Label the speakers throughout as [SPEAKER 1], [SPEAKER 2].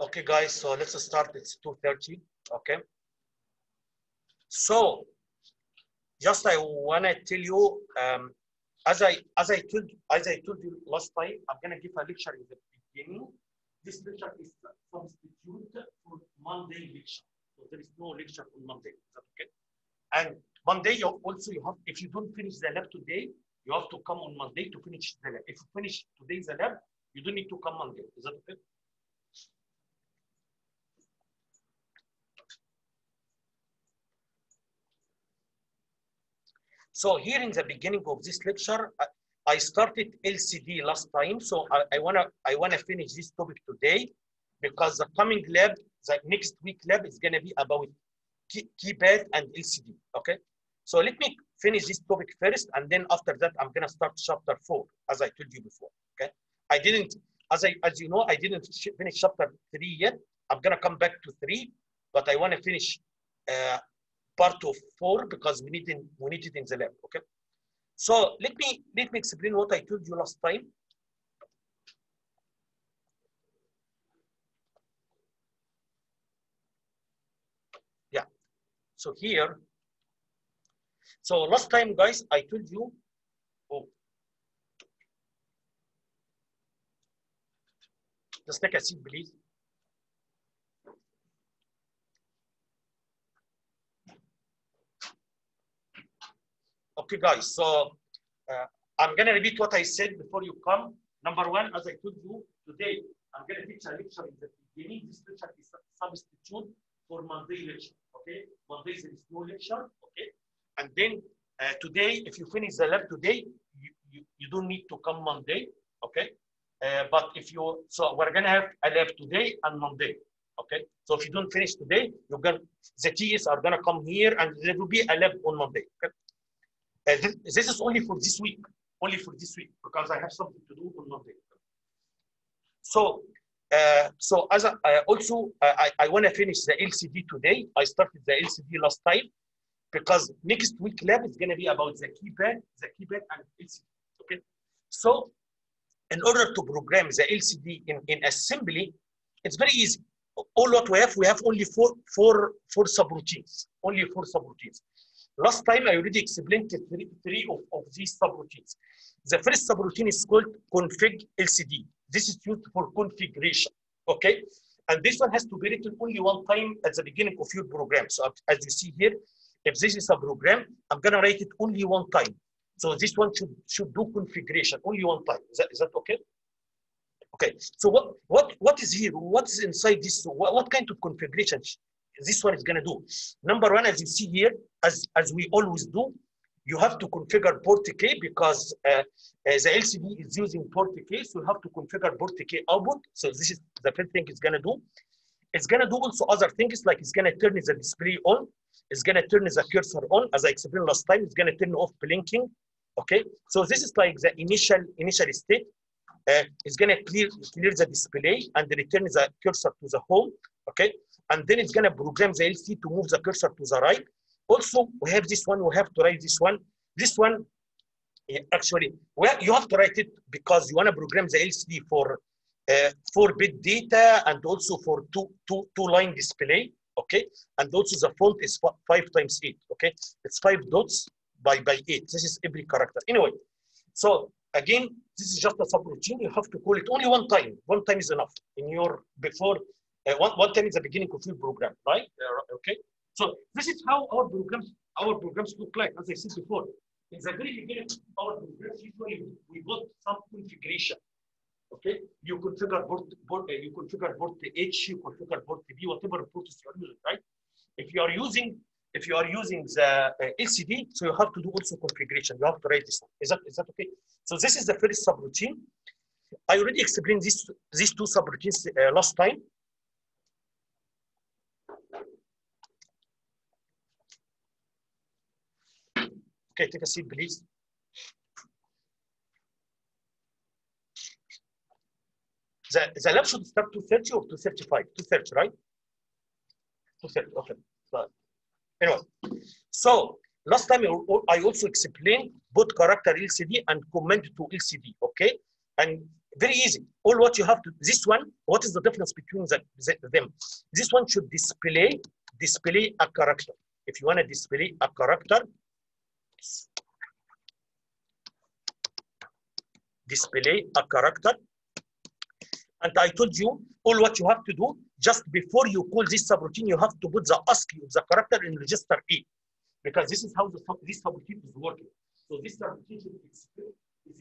[SPEAKER 1] Okay, guys, so let's start. It's 2:30. Okay. So just I wanna tell you, as I told you last time, I'm gonna give a lecture in the beginning. This lecture is substitute for Monday lecture. So there is no lecture on Monday. Is that okay? And Monday you also you have, if you don't finish the lab today, you have to come on Monday to finish the lab. If you finish today's lab, you don't need to come Monday. Is that okay? So here in the beginning of this lecture, I started LCD last time. So I wanna finish this topic today, because the coming lab, the next week lab is gonna be about keypad and LCD. Okay. So let me finish this topic first, and then after that I'm gonna start chapter 4, as I told you before. Okay. I didn't, as you know, I didn't finish chapter 3 yet. I'm gonna come back to 3, but I wanna finish part of 4 because we need it in the lab. Okay. So let me explain what I told you last time. Yeah. So here, so last time, guys, I told you. Oh, just take a seat, please. Okay, guys. So I'm gonna repeat what I said before you come. Number one, as I told you today, I'm gonna teach a lecture in the beginning. This lecture is a substitute for Monday lecture. Okay, Monday there is no lecture. Okay, and then today, if you finish the lab today, you don't need to come Monday. Okay, but if you, so we're gonna have a lab today and Monday. Okay, so if you don't finish today, you're gonna, the TS are gonna come here, and there will be a lab on Monday. Okay. This is only for this week, because I have something to do on Monday. So as also I want to finish the LCD today. I started the LCD last time because next week lab is going to be about the keypad and LCD. Okay, so in order to program the LCD in assembly, it's very easy. All what we have only four subroutines, only 4 subroutines. Last time I already explained three of these subroutines. The first subroutine is called config LCD. This is used for configuration, okay? And this one has to be written only one time at the beginning of your program. So as you see here, if this is a program, I'm gonna write it only one time. So this one should do configuration only one time. Is that okay? Okay. So what is here? What's inside this? What kind of configuration this one is going to do? Number one, as you see here, as we always do, you have to configure port K, because the LCD is using port K, so you have to configure port K output. So this is the first thing it's going to do. It's going to do also other things, like it's going to turn the display on, it's going to turn the cursor on, as I explained last time. It's going to turn off blinking. Okay, so this is like the initial state. It's going to clear the display and return the cursor to the home. Okay, and then it's going to program the LCD to move the cursor to the right. Also, we have this one. We have to write this one. This one, actually, well, you have to write it because you want to program the LCD for 4-bit data and also for two line display. Okay, and also the font is 5 times 8. Okay, it's 5 dots by 8. This is every character. Anyway, so again, this is just a subroutine. You have to call it only one time. One time is enough in your before. One time is the beginning of your program, right? Okay. So this is how our programs look like. As I said before, in the very beginning of our programs, usually we got some configuration. Okay, you configure port H, you configure port B, whatever port you are using, right? If you are using the LCD, so you have to do also configuration. You have to write this one. Is that okay? So this is the first subroutine. I already explained these 2 subroutines last time. Okay, take a seat, please. The lab should start 2:30 or 2:35? 2:30, right? 2:30. Okay. So, anyway, so last time I also explained both character LCD and command to LCD. Okay, and very easy. All what you have to this one. What is the difference between them? This one should display a character. If you want to display a character, and I told you all what you have to do just before you call this subroutine, you have to put the ASCII of the character in register A, because this is how this subroutine is working. So this subroutine is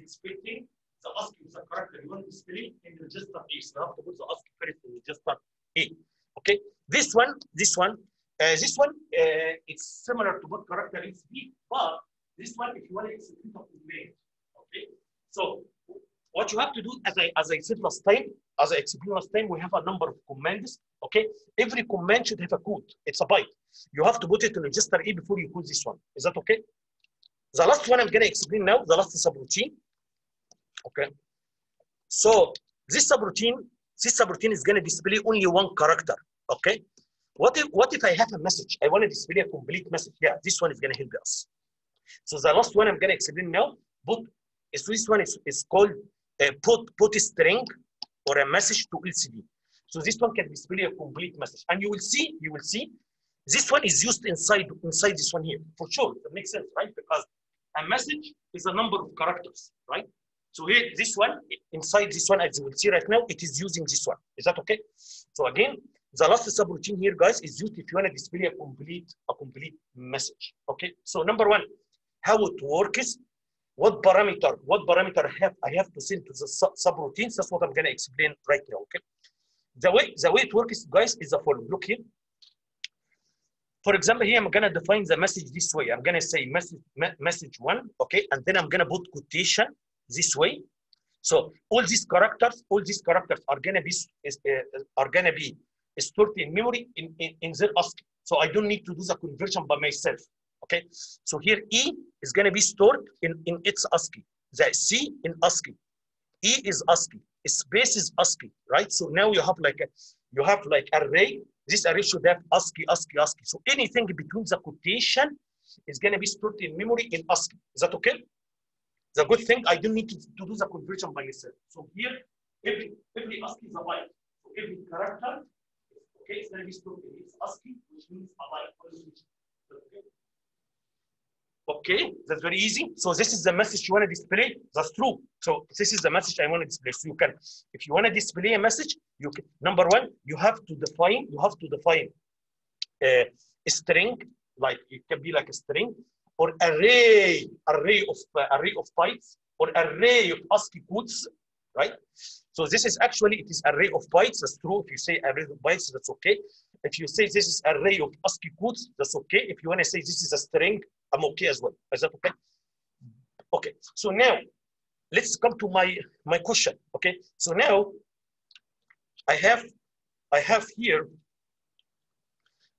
[SPEAKER 1] expecting the ASCII of the character you want to display in register A. So you have to put the ASCII first in register A. Okay. This one, it's similar to what character is B, but this one, if you want to execute a command, okay. So what you have to do, as I said last time, as I explained last time, we have a number of commands. Okay, every command should have a code. It's a byte. You have to put it in register A before you call this one. Is that okay? The last one I'm gonna explain now, the last subroutine. Okay. So this subroutine is gonna display only one character. Okay. What if I have a message? I want to display a complete message. Yeah, this one is gonna help us. So the last one I'm gonna explain now, this one is called put a string or a message to LCD. So this one can display a complete message, and you will see this one is used inside this one here for sure. That makes sense, right? Because a message is a number of characters, right? So here, this one inside this one, as you will see right now, it is using this one. Is that okay? So again, the last subroutine here, guys, is used if you want to display a complete message. Okay. So number one, how it works. What parameter I have to send to the subroutines? That's what I'm going to explain right now. Okay. The way it works, guys, is the following. Look here. For example, here I'm going to define the message this way. I'm going to say message one, okay, and then I'm going to put quotation this way. So all these characters are going to be stored in memory in their ASCII. So I don't need to do the conversion by myself. Okay, so here E is going to be stored in its ASCII. The C in ASCII. E is ASCII. Space is ASCII, right? So now you have like array. This array should have ASCII. So anything between the quotation is going to be stored in memory in ASCII. Is that okay? The good thing, I don't need to do the conversion by myself. So here, every ASCII is a byte. So every character, okay, it's going to be stored in its ASCII, which means a byte. Okay, that's very easy. So this is the message you want to display. That's true. So this is the message I want to display. So you can, if you want to display a message, you can. Number one, you have to define a string, like it can be like a string, or array of bytes, or array of ASCII codes, right? So this is actually, it is array of bytes. That's true. If you say array of bytes, that's okay. If you say this is array of ASCII codes, that's okay. If you want to say this is a string, I'm okay as well. Is that okay? Okay. So now let's come to my question. Okay. So now I have here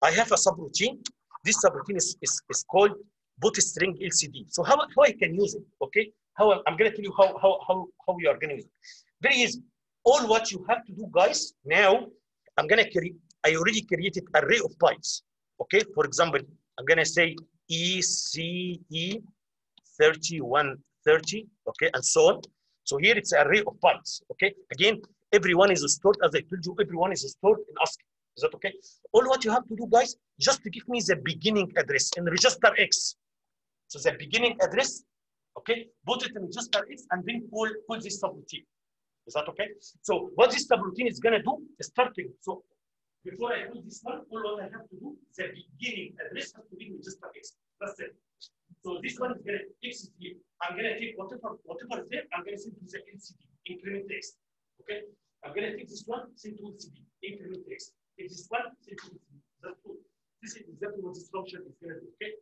[SPEAKER 1] a subroutine. This subroutine is called put string LCD. So how I can use it? Okay. I'm going to tell you how you are going to use it. Very easy. All what you have to do, guys. Now I'm going to create. I already created an array of bytes. Okay. For example, I'm going to say ECE3130, okay, and so on. So here it's an array of bytes, okay. Again, everyone is stored, as I told you, everyone is stored in ASCII. Is that okay? All what you have to do, guys, just to give me the beginning address in register X. So the beginning address, okay, put it in register X and then call this subroutine. Is that okay? So what this subroutine is gonna do is starting. So before I do this one, all what I have to do, the beginning address has to be in register X. That's it. So this one is going to X is here. I'm going to take whatever is there, I'm going to send to the LCD, increment text. Okay? I'm going to take this one, send to LCD, increment text. Take this one, send to LCD. That's good. This is exactly what this function is going to do. Okay?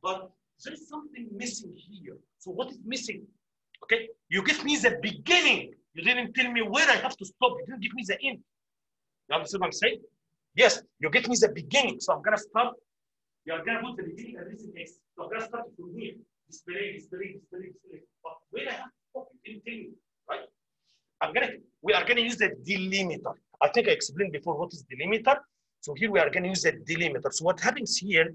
[SPEAKER 1] But there is something missing here. So what is missing? Okay? You give me the beginning. You didn't tell me where I have to stop. You didn't give me the end. You understand what I'm saying? Yes, you get me the beginning. So I'm going to start. You're going to put the beginning and this is X. So I'm going to start from here. Display. But where I have to stop, you didn't tell me, right? we are gonna use the delimiter. I think I explained before what is delimiter. So here we are gonna use the delimiter. So what happens here,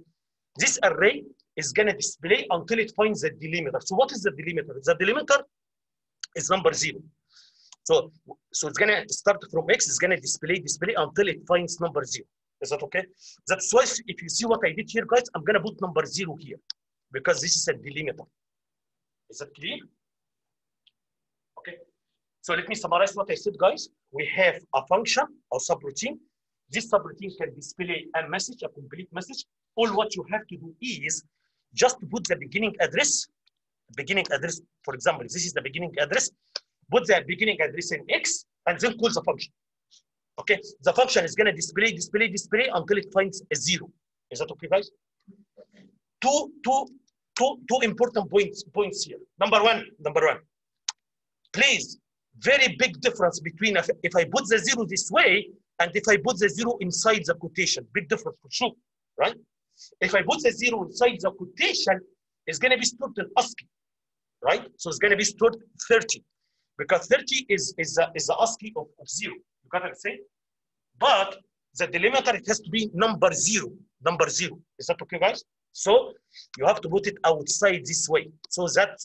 [SPEAKER 1] this array is gonna display until it finds the delimiter. So what is the delimiter? The delimiter is number 0. So it's gonna start from X, it's gonna display until it finds number 0. Is that okay? That's why if you see what I did here, guys, I'm gonna put number 0 here because this is a delimiter. Is that clear? Okay. So let me summarize what I said, guys. We have a function or subroutine. This subroutine can display a message, a complete message. All what you have to do is just to put the beginning address. For example, this is the beginning address. Put the beginning address in X and then call the function. Okay, the function is gonna display until it finds a 0. Is that okay, guys? Two important points here. Number one. Please, very big difference between if I put the 0 this way and if I put the 0 inside the quotation. Big difference for sure, right? If I put the 0 inside the quotation, it's gonna be stored in ASCII, right? So it's gonna be stored 30 because 30 is the ASCII of 0. You got what I'm saying? But the delimiter, it has to be number 0. Is that okay, guys? So you have to put it outside this way. So that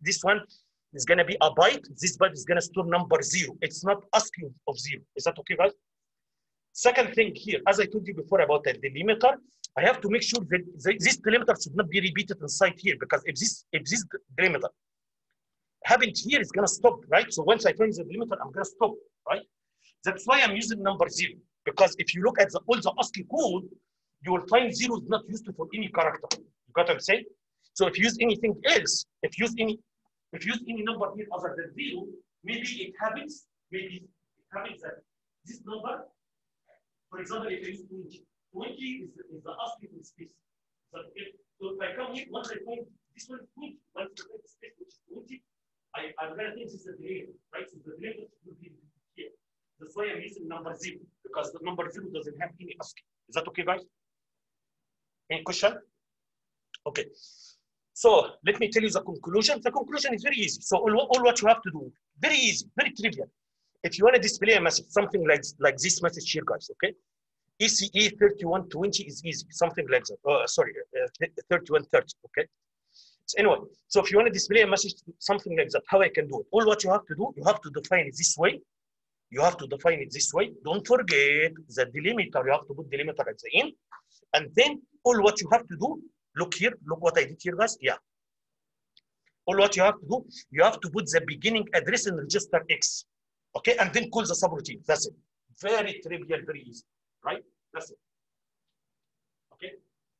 [SPEAKER 1] this one is gonna be a byte. This byte is gonna store number 0. It's not ASCII of 0. Is that okay, guys? Second thing here, as I told you before about the delimiter, I have to make sure that this delimiter should not be repeated inside here because if this delimiter happened here, it's gonna stop, right? So once I find the delimiter, I'm gonna stop, right? That's why I'm using number 0 because if you look at all the ASCII code, you will find 0 is not used for any character. You got what I'm saying? So if you use anything else, if you use any number here other than 0, maybe it happens that this number, for example, if I use 20 is the ASCII in space. So if I come here, once I find this one is 20, once I find the space which is 20, I'm gonna think this is the delimiter, right? So the delimiter will be here. That's why I'm using number 0 because the number 0 doesn't have any ASCII. Is that okay, guys? Any question? Okay. So let me tell you the conclusion. The conclusion is very easy. So all what you have to do, very easy, very trivial. If you want to display a message, something like this message here, guys, okay? ECE3120 is easy, something like that. 3130, okay? So anyway, so if you want to display a message, something like that, how I can do it? All what you have to do, you have to define it this way. Don't forget the delimiter. You have to put delimiter at the end. And then all what you have to do, look here, look what I did here, guys. Yeah. All what you have to do, you have to put the beginning address in register X. Okay, and then call the subroutine. That's it. Very trivial, very easy. Right? That's it. Okay?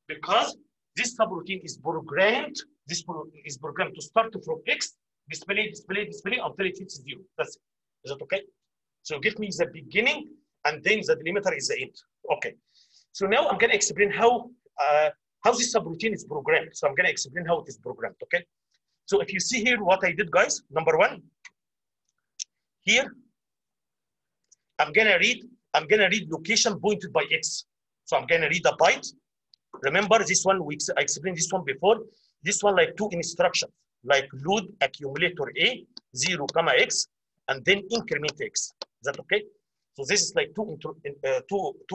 [SPEAKER 1] Because this subroutine is programmed. This is programmed to start from X, display until it hits 0. That's it. Is that okay? So give me the beginning and then the delimiter is the end. Okay. So now I'm going to explain how this subroutine is programmed. So I'm going to explain how it is programmed. Okay. So if you see here what I did, guys, number 1, here I'm going to read location pointed by X. So I'm going to read a byte. Remember this one, I explained this one before. This one like 2 instructions, like load accumulator A, 0, X, and then increment X. Is that okay? So this is like two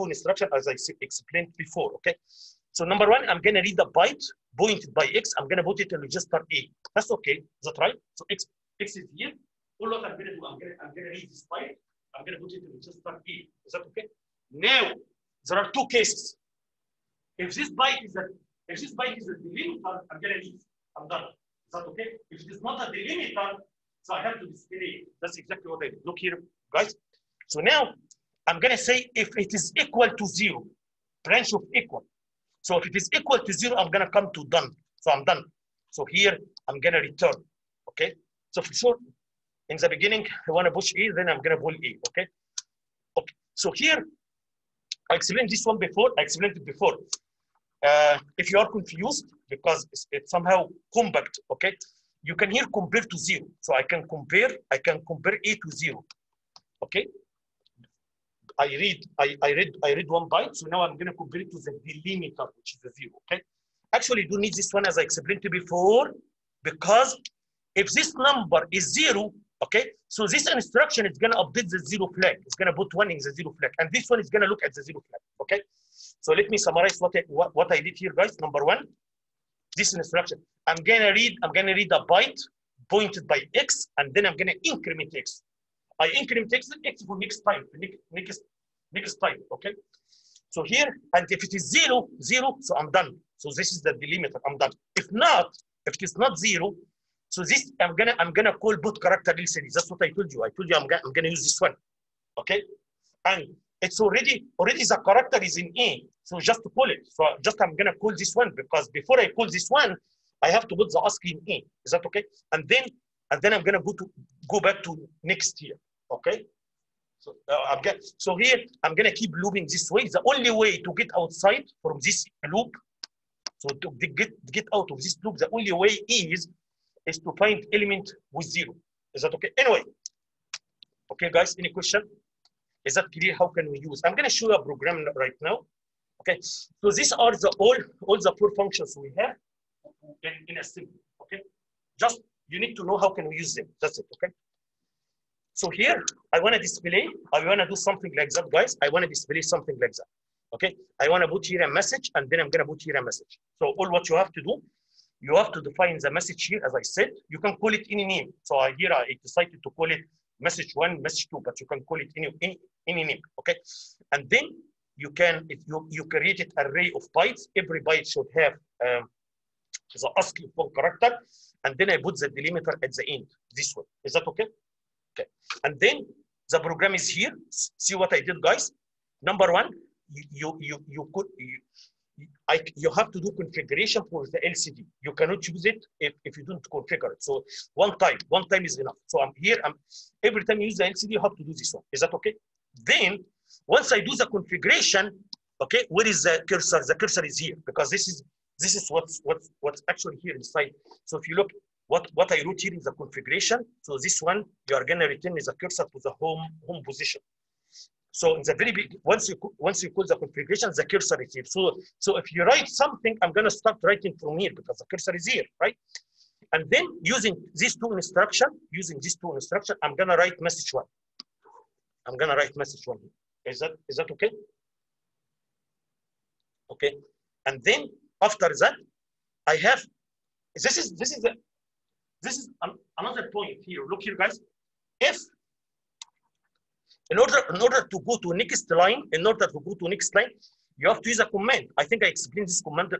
[SPEAKER 1] instructions as I explained before, okay? So number 1, I'm gonna read the byte pointed by X. I'm gonna put it in register A. That's okay, is that right? So X is here. All what I'm gonna do, I'm gonna read this byte. I'm gonna put it in register A. Is that okay? Now, there are 2 cases. If this byte is a delimiter, I'm gonna leave. I'm done. Is that okay? If it is not a delimiter, so I have to display. That's exactly what I did. Look here, guys. So now I'm gonna say if it is equal to 0, branch of equal. So if it is equal to 0, I'm gonna come to done. So I'm done. So here I'm gonna return. Okay. So for sure, in the beginning, I wanna push A, then I'm gonna pull A. Okay. Okay. So here I explained this one before. I explained it before. If you are confused because it's somehow compact, okay, you can here compare to 0. So I can compare A to 0. Okay. I read 1 byte. So now I'm going to compare it to the delimiter, which is the 0. Okay. Actually, you don't need this one as I explained to you before, because if this number is 0, Okay, so this instruction is gonna update the zero flag. It's gonna put one in the zero flag, and this one is gonna look at the zero flag. Okay, so let me summarize what I did here, guys. Number one, this instruction. I'm gonna read a byte pointed by x, and then I'm gonna increment x. I increment x for next time, next time. Okay. So here, and if it is 0, 0, so I'm done. So this is the delimiter. I'm done. If it is not 0, so this I'm gonna call boot character LCD. That's what I told you. I told you I'm gonna use this one. Okay, and it's already the character is in A. So just to call it. So just I'm gonna call this one, because before I call this one, I have to put the ASCII in A. Is that okay? And then I'm gonna go back to next here. Okay. So here I'm gonna keep looping this way. The only way to get outside from this loop, so to get out of this loop, the only way is to find element with 0. Is that okay? Anyway, okay, guys, any question? Is that clear? How can we use? I'm gonna show you a program right now. Okay, so these are all the 4 functions we have in assembly. Okay, just you need to know how can we use them. That's it. Okay. So here, I want to do something like that, guys. I want to display something like that. Okay, I want to put here a message, and then I'm going to put here a message. So all what you have to do, you have to define the message here, as I said. You can call it any name. So here I decided to call it message 1, message 2, but you can call it any name. Okay, and then you created an array of bytes. Every byte should have the ASCII character, and then I put the delimiter at the end. This one. Is that okay? Okay, and then the program is here. See what I did, guys. Number one, you have to do configuration for the LCD. You cannot use it if you don't configure it. So one time is enough. So every time you use the LCD, you have to do this one. Is that okay? Then once I do the configuration, okay, where is the cursor? The cursor is here, because this is what's actually here inside. So if you look. What I wrote here is the configuration. So this one you are gonna return is a cursor to the home position. So in the very big, once you call the configuration, the cursor is here. So if you write something, I'm gonna start writing from here because the cursor is here, right? And then using these two instructions, I'm gonna write message 1. I'm gonna write message 1 here. Is that okay? Okay. And then after that, I have this is another point here. Look here, guys. If in order to go to next line, you have to use a command. I think I explained this command.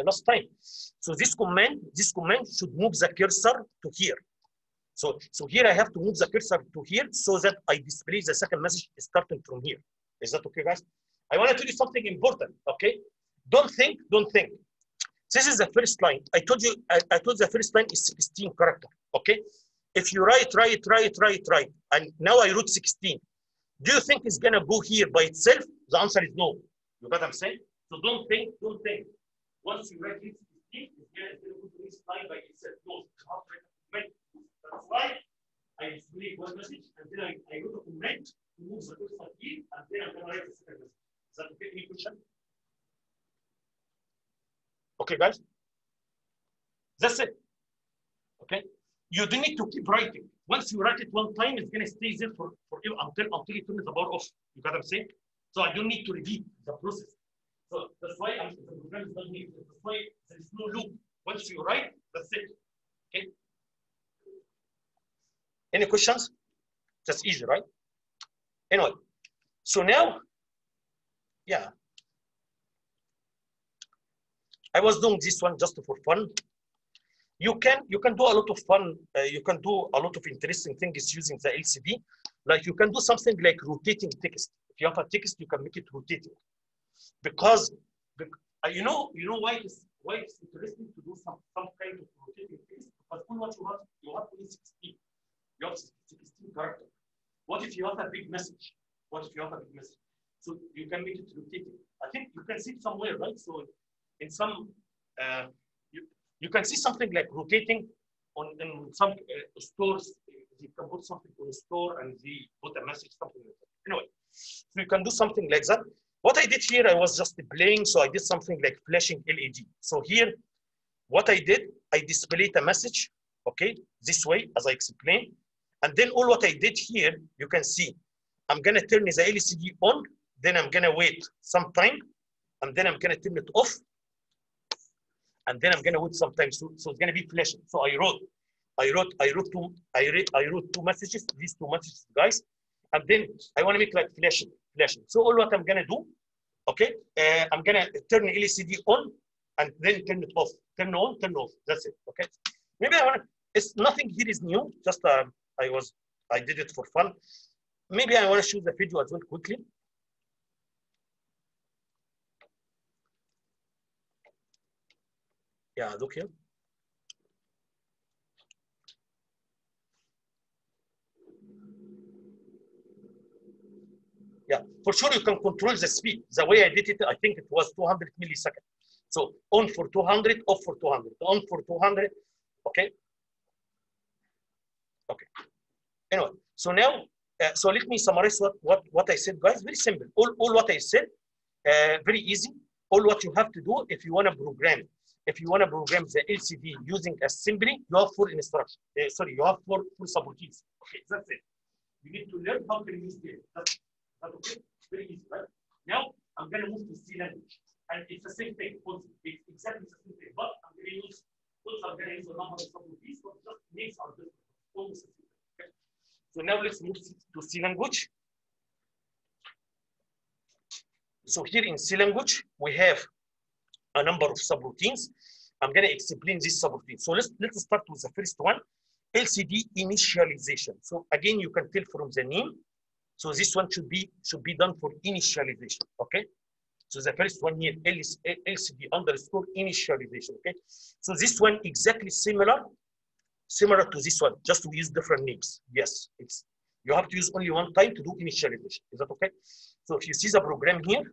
[SPEAKER 1] Last time. So this command should move the cursor to here. So here I have to move the cursor to here so that I display the second message starting from here. Is that okay, guys? I want to tell you something important. Okay. Don't think. This is the first line. I told you the first line is 16 character. Okay. If you write, and now I wrote 16. Do you think it's gonna go here by itself? The answer is no. You got what I'm saying? So don't think. Once you write it 16, it's gonna go to this line by itself. No, that's why I display one message, and then I go to comment to move the cursor here, and then I'm gonna write the second message. Is that okay? Any question? Okay, guys, that's it. Okay, you don't need to keep writing. Once you write it one time, it's gonna stay there for until you turn the bar off. You got what I'm saying? So I don't need to repeat the process. So that's why the program is not needed. That's why there is no loop. Once you write, that's it. Okay. Any questions? That's easy, right? Anyway, so now, yeah. I was doing this one just for fun. You can do a lot of fun. You can do a lot of interesting things using the LCD. Like you can do something like rotating text. If you have a text, you can make it rotating. Because you know why it's interesting to do some kind of rotating text. Because all what you have only 16. You have 16 characters. What if you have a big message? So you can make it rotating. I think you can see it somewhere, right? So in some, you can see something like rotating in some stores. You can put something on a store and they put a message, something like that. Anyway, so you can do something like that. What I did here, I was just playing, so I did something like flashing LED. So here, what I did, I displayed a message, okay, this way, as I explained. And then all what I did here, you can see, I'm gonna turn the LCD on, then I'm gonna wait some time, and then I'm gonna turn it off, and then I'm gonna wait some time. So it's gonna be flashing. So I wrote two messages, these two messages, guys, and then I want to make like flashing. So all what I'm gonna do, okay, I'm gonna turn the LCD on and then turn it off, turn on, turn off. That's it. Okay. Maybe I want to. It's nothing here is new. Just I did it for fun. Maybe I want to show the video as well quickly. Yeah, look here. Yeah, for sure you can control the speed. The way I did it, I think it was 200 milliseconds. So on for 200, off for 200, on for 200. Okay. Okay. Anyway, so now, so let me summarize what I said, guys. Very simple. All what I said, very easy. All what you have to do if you want to program, the LCD using assembly, you have 4 instructions. Sorry, you have four subroutines. Okay, that's it. You need to learn how to use it. That's okay. Very easy, right? Now I'm going to move to C language, and it's the same thing. It's exactly the same thing, but I'm going to use a number of subroutines, but just names are different. Almost the same. Okay. So now let's move to C language. So here in C language, we have a number of subroutines. I'm going to explain this subroutine. So let's start with the first one, LCD initialization. So again, you can tell from the name. So this one should be done for initialization. Okay. So the first one here, LCD underscore initialization. Okay. So this one exactly similar to this one, just to use different names. Yes, you have to use only one time to do initialization. Is that okay? So if you see the program here,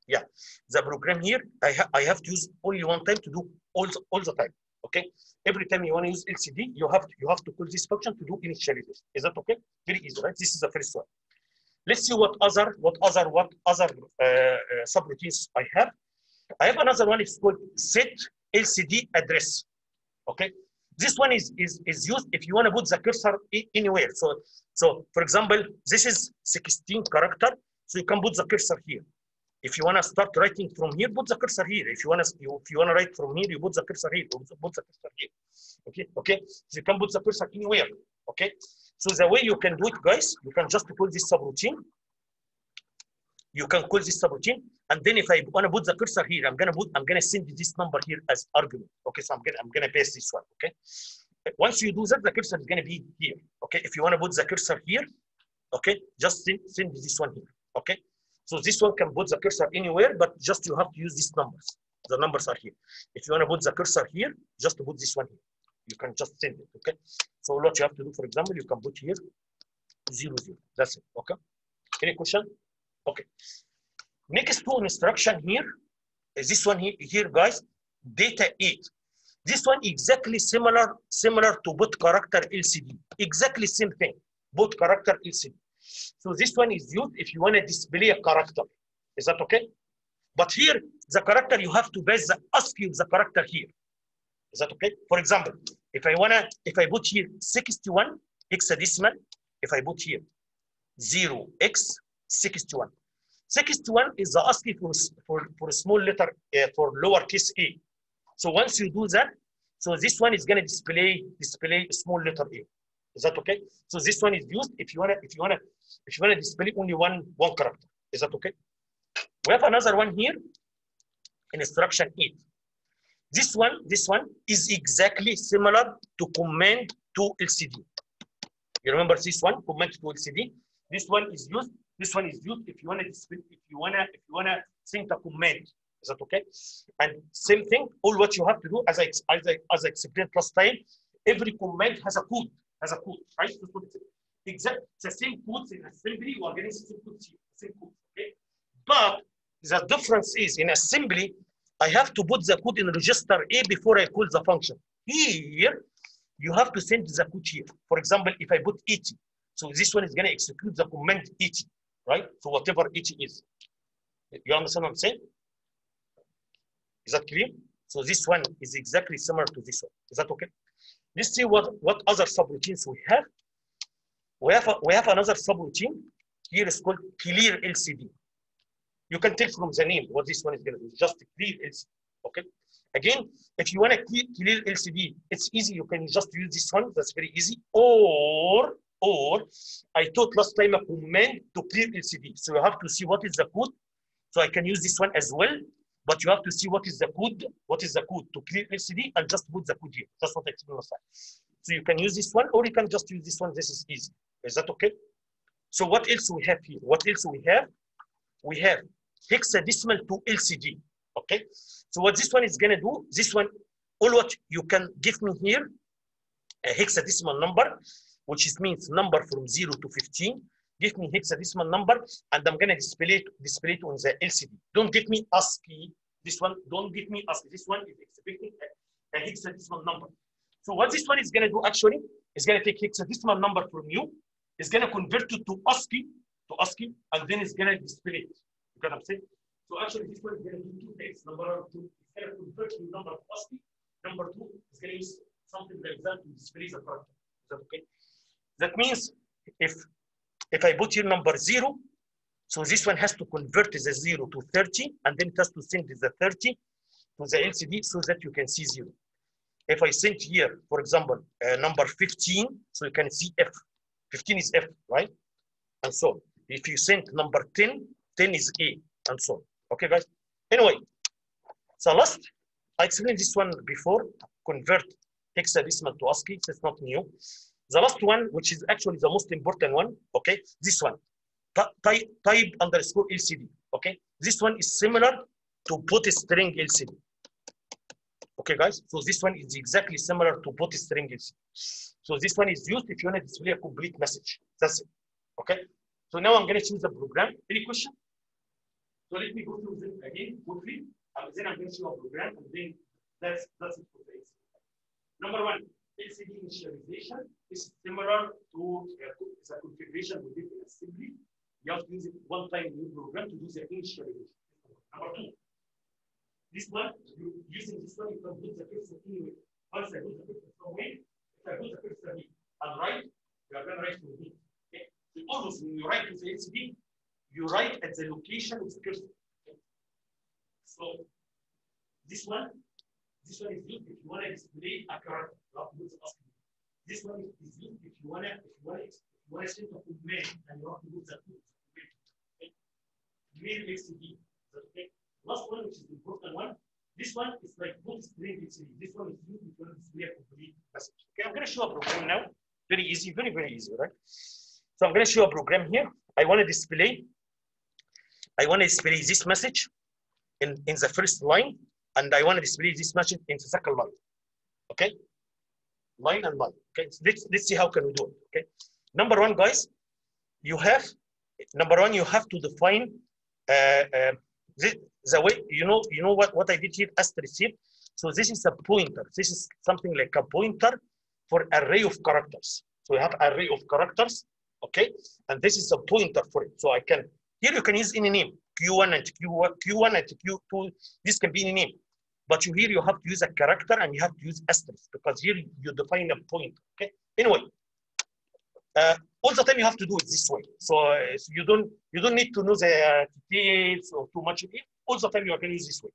[SPEAKER 1] yeah, the program here, I have to use only one time to do all the time. Okay. Every time you want to use LCD, you have to call this function to do initialization. Is that okay? Very easy, right? This is the first one. Let's see what other subroutines I have. I have another one. It's called set LCD address. Okay. This one is used if you want to put the cursor anywhere. So for example, this is 16 character, so you can put the cursor here. If you want to start writing from here, put the cursor here. If you want to write from here, you put the cursor here. Put the cursor here. Okay. So you can put the cursor anywhere. Okay. So the way you can do it, guys, you can just call this subroutine. You can call this subroutine, and then if I want to put the cursor here, I'm gonna send this number here as argument. Okay. So I'm gonna paste this one. Okay. Once you do that, the cursor is gonna be here. Okay. If you want to put the cursor here, okay, just send this one here. Okay. So this one can put the cursor anywhere, but just you have to use these numbers. The numbers are here. If you want to put the cursor here, just to put this one here. You can just send it, okay? So what you have to do, for example, you can put here 0, 0. That's it, okay? Any question? Okay. Next to instruction here is this one here, guys, data 8. This one exactly similar to boot character LCD. Exactly same thing, boot character LCD. So this one is used if you want to display a character. Is that okay? But here, the character, you have to base the ASCII of the character here. Is that okay? For example, if I put here 61 hexadecimal, if I put here 0x61. 61 is the ASCII for a small letter, for lowercase a. So once you do that, so this one is going to display a small letter a. Is that okay? So this one is used if you wanna display only one character. Is that okay? We have another one here in instruction 8. This one is exactly similar to command to LCD. You remember this one, command to LCD? This one is used if you wanna display, if you wanna send a command. Is that okay? And same thing, all what you have to do, as I explained last time, every command has a code. Right? Exactly the same codes in assembly, you are getting the same codes here, same code, okay? But the difference is in assembly, I have to put the code in register A before I call the function. Here, you have to send the code here. For example, if I put 80, so this one is going to execute the command 80, right? So whatever 80 is. You understand what I'm saying? Is that clear? So this one is exactly similar to this one. Is that okay? Let's see what other subroutines we have. We have another subroutine here is called clear LCD. You can tell from the name what this one is going to do. Just clear LCD. Okay. Again, if you want to clear LCD, it's easy. You can just use this one. That's very easy. Or I taught last time a command to clear LCD. So you have to see what is the code. So I can use this one as well. But you have to see what is the code. What is the code to clear LCD and just put the code here. That's what I explained last time. So you can use this one or you can just use this one. This is easy. Is that okay? So what else we have here? What else we have? We have hexadecimal to LCD. Okay. So what this one is going to do, this one, all what you can give me here, a hexadecimal number, which is means number from 0 to 15. Give me hexadecimal number, and I'm going to display it on the LCD. Don't give me ASCII. This one, don't give me ASCII. This one is expecting a hexadecimal number. So what this one is going to do actually is going to take hexadecimal number from you. It's going to convert it to ASCII, and then it's going to display it. You get what I'm saying? So actually, this one is going to do two things. Number one, it's going to convert the number to ASCII. Number two, it's going to use something like that to display the character. Is that okay? That means if I put here number 0, so this one has to convert the 0 to 30, and then it has to send the 30 to the LCD so that you can see 0. If I send here, for example, number 15, so you can see F. 15 is F, right? And so on. If you send number 10, 10 is A, and so on. Okay, guys? Anyway, so last, I explained this one before, convert hexadecimal to ASCII, so it's not new. The last one, which is actually the most important one, okay, this one, type underscore LCD, okay? This one is similar to boot string LCD. Okay, guys? So this one is exactly similar to boot string LCD. So this one is used if you want to display a complete message. That's it, okay? So now I'm going to choose the program. Any question? So let me go through them again quickly, and then I'm going to show a program, and then that's it for the LCD. Number one, LCD initialization is similar to the configuration we did in assembly. You have to use it one time in your program to do the initialization. Number two, this one, using this one, you can put the cursor anywhere. Once I put the cursor somewhere, if I put the cursor here and write, you are going to write from here. Okay? So always when you write to the LCD, you write at the location of the cursor. Okay? So this one is used if you want to display a character. This one is used if you want to send a command and you have to use that tool. Okay? Clear LCD. Okay? Last one, which is the important one. This one is like boot string LCD. This one is used if you want to display a complete message. Okay, I'm going to show a program now. Very easy, very, very easy, right? So I'm going to show a program here. I want to display this message in the first line, and I want to display this message in the second line. Okay? Line and line. Okay, so let's see how can we do it. Okay. Number one, guys, you have to define the way you know what I did here asterisk here. So this is a pointer. This is something like a pointer for array of characters. So you have array of characters, okay, and this is a pointer for it. So I can here you can use any name Q1 and Q1 and Q2. This can be any name. But here you have to use a character and you have to use asterisk because here you define a point. Okay. Anyway, all the time you have to do it this way. So you don't need to know the details or too much of it. All the time you are going to use this way.